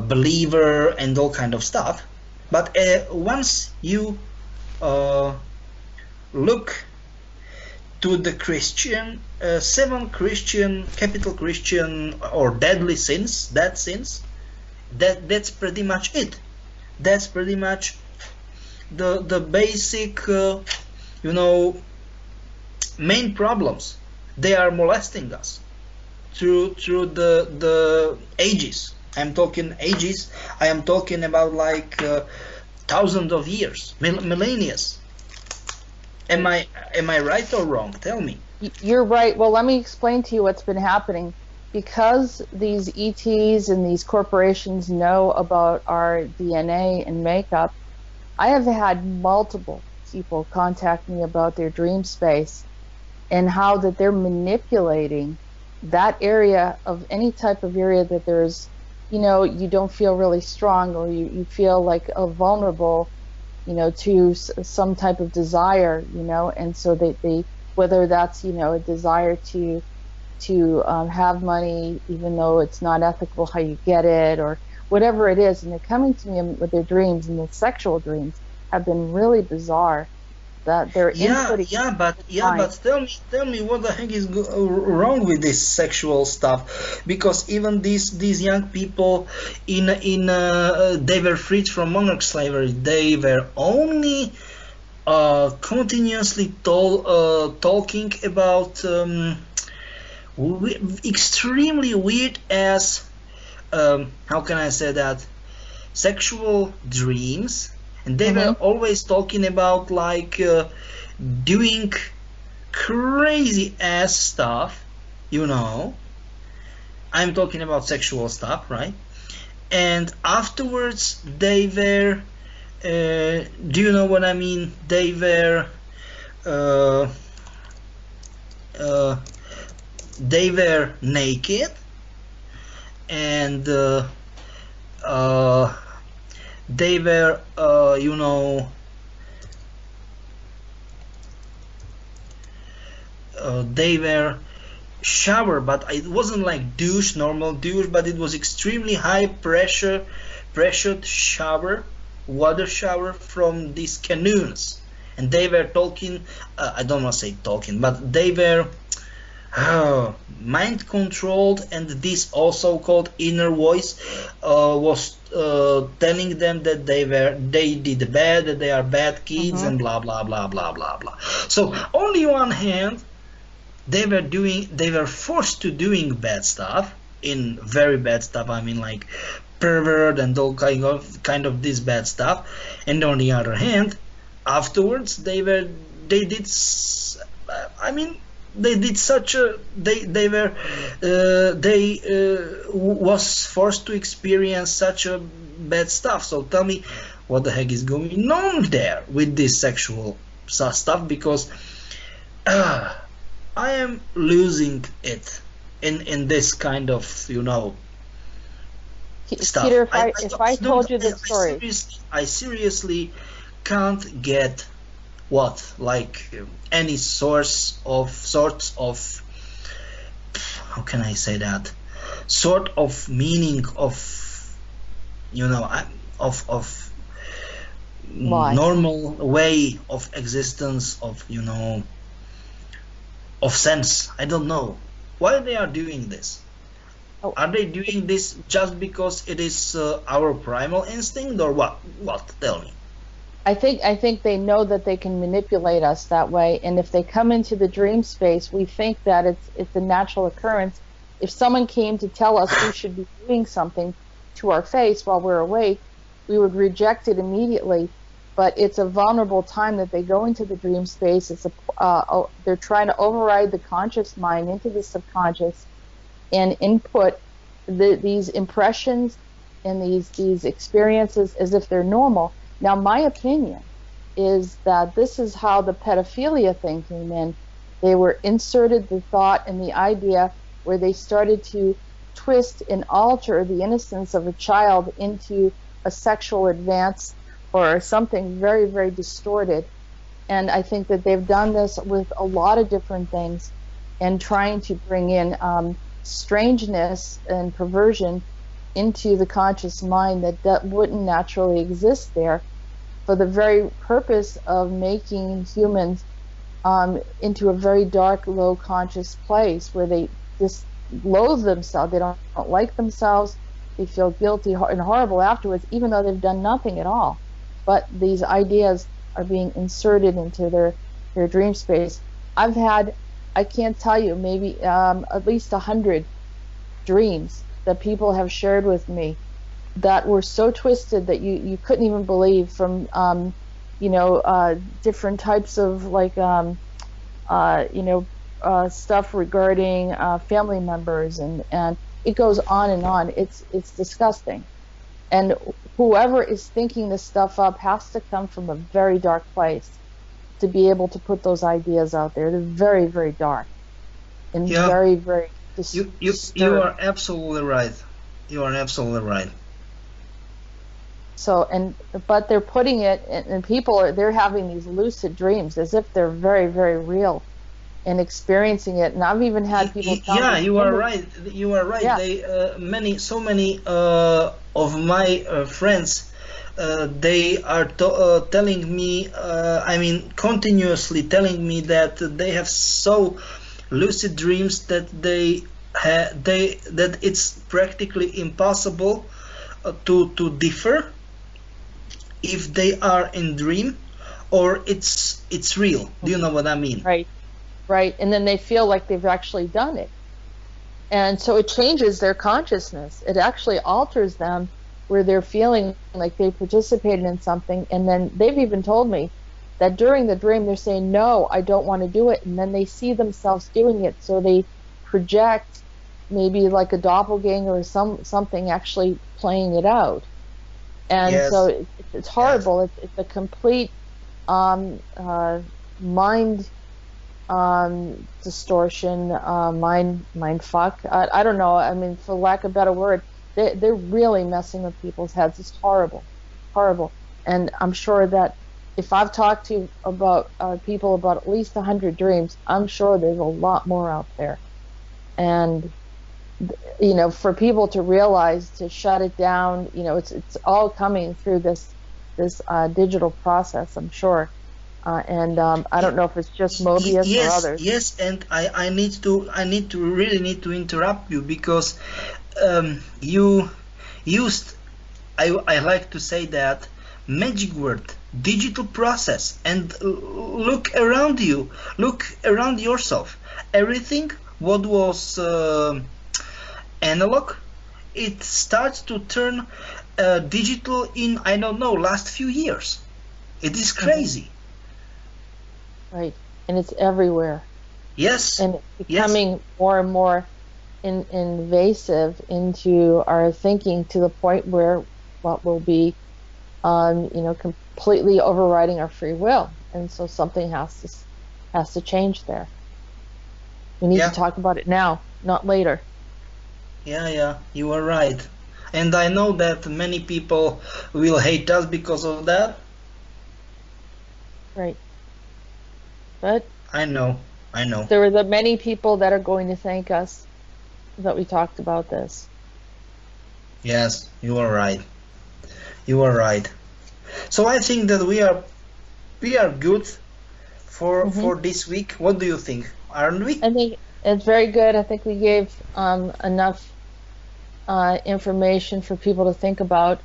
believer and all kind of stuff, but once you uh, look to the Christian, seven Christian, capital Christian or deadly sins, that's pretty much it. That's pretty much the basic, you know, main problems. They are molesting us through the ages. I'm talking ages. I am talking about like thousands of years, millennia. Am I right or wrong? Tell me. You're right. Well, let me explain to you what's been happening. Because these ETs and these corporations know about our DNA and makeup, I have had multiple people contact me about their dream space and how that they're manipulating that area of any type of area that there's, you don't feel really strong, or you feel like vulnerable, to some type of desire, and so they whether that's, a desire to have money, even though it's not ethical how you get it, or whatever it is, and they're coming to me with their dreams, and the sexual dreams have been really bizarre, that they're Yeah, inputting yeah, but mind. tell me what the heck is wrong with this sexual stuff? Because even these young people they were freed from monarch slavery. They were only continuously talking about extremely weird as how can I say that, sexual dreams, and they were Hmm. always talking about like doing crazy ass stuff, you know. I'm talking about sexual stuff, right? And afterwards they were do you know what I mean? They were uh, uh, they were naked, and uh, they were they were shower, but it wasn't like douche, normal douche, but it was extremely high pressured shower, water shower from these canoes. And they were talking, I don't want to say talking, but they were mind controlled, and this also called inner voice was telling them that they did bad, that they are bad kids, Hmm. and blah blah blah blah blah blah. So on the one hand, they were forced to doing bad stuff, in very bad stuff, I mean like pervert and all kind of this bad stuff. And on the other hand, afterwards they did I mean they did such a they were they was forced to experience such a bad stuff. So tell me what the heck is going on there with this sexual stuff, because uh, I am losing it in this kind of Peter, stuff. if I Don't told you the story. I seriously can't get what, like any sorts of how can I say that, sort of meaning of you know I- of Why? normal way of existence of of sense. I don't know. why they are doing this? Oh, Are they doing this just because it is our primal instinct, or what? What? Tell me. I think they know that they can manipulate us that way, and if they come into the dream space, we think that it's a natural occurrence. If someone came to tell us we should be doing something to our face while we're awake, we would reject it immediately. But it's a vulnerable time that they go into the dream space. They're trying to override the conscious mind into the subconscious and input these impressions and these experiences as if they're normal. Now, my opinion is that this is how the pedophilia thing came in. They were inserted the thought and the idea where they started to twist and alter the innocence of a child into a sexual advance or something very, very distorted. And I think that they've done this with a lot of different things and trying to bring in strangeness and perversion into the conscious mind that wouldn't naturally exist there, for the very purpose of making humans into a very dark, low conscious place where they just loathe themselves. They don't like themselves. They feel guilty and horrible afterwards, even though they've done nothing at all. But these ideas are being inserted into their dream space. I've had, I can't tell you, maybe at least 100 dreams that people have shared with me that were so twisted that you couldn't even believe, from different types of stuff regarding family members, and it goes on and on. It's disgusting, and whoever is thinking this stuff up has to come from a very dark place to be able to put those ideas out there. They're very, very dark and very, very you are absolutely right. You are absolutely right. So, but they're putting it, and they're having these lucid dreams as if they're very, very real and experiencing it. And I've even had people tell me. Yeah, you are right. You are right. Yeah. They so many of my friends, they are telling me, continuously telling me that they have so lucid dreams that that it's practically impossible to differ if they are in dream or it's real. Do you know what I mean? Right. And then they feel like they've actually done it. And so it changes their consciousness. It actually alters them, where they're feeling like they participated in something. And then they've even told me that during the dream they're saying, no, I don't want to do it. And then they see themselves doing it. So they project maybe like a doppelganger or something actually playing it out. And so it's horrible. It's a complete mind distortion, mind fuck. I don't know. I mean, for lack of a better word, they're really messing with people's heads. It's horrible, horrible. And I'm sure that if I've talked to people about at least 100 dreams, I'm sure there's a lot more out there. And for people to realize, to shut it down, it's all coming through this digital process, I'm sure. And I don't know if it's just Mobius or others. Yes, and I really need to interrupt you, because you used, I like to say that magic word, digital process, and look around you, look around yourself. Everything what was analog, it starts to turn digital in, I don't know, last few years. It is crazy. Right, and it's everywhere. Yes. And it's becoming more and more invasive into our thinking, to the point where what will be, completely overriding our free will. And so something has to change there. We need to talk about it now, not later. Yeah, you are right. And I know that many people will hate us because of that. Right. But I know. there are many people that are going to thank us that we talked about this. Yes, you are right. You are right. So I think that we are good for this week. What do you think? Aren't we? It's very good. I think we gave enough information for people to think about.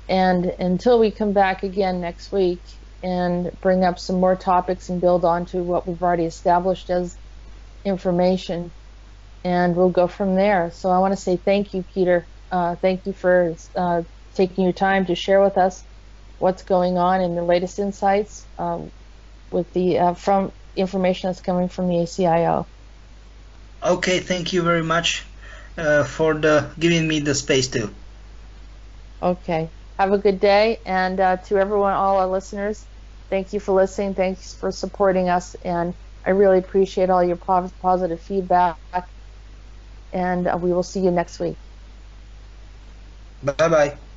And until we come back again next week and bring up some more topics and build on to what we've already established as information, and we'll go from there. So I want to say thank you, Peter. Thank you for taking your time to share with us what's going on and the latest insights with the from information that's coming from the ACIO. Okay, thank you very much for giving me the space too. Okay. Have a good day, and to everyone, all our listeners, thank you for listening. Thanks for supporting us, and I really appreciate all your positive feedback. And we will see you next week. Bye bye.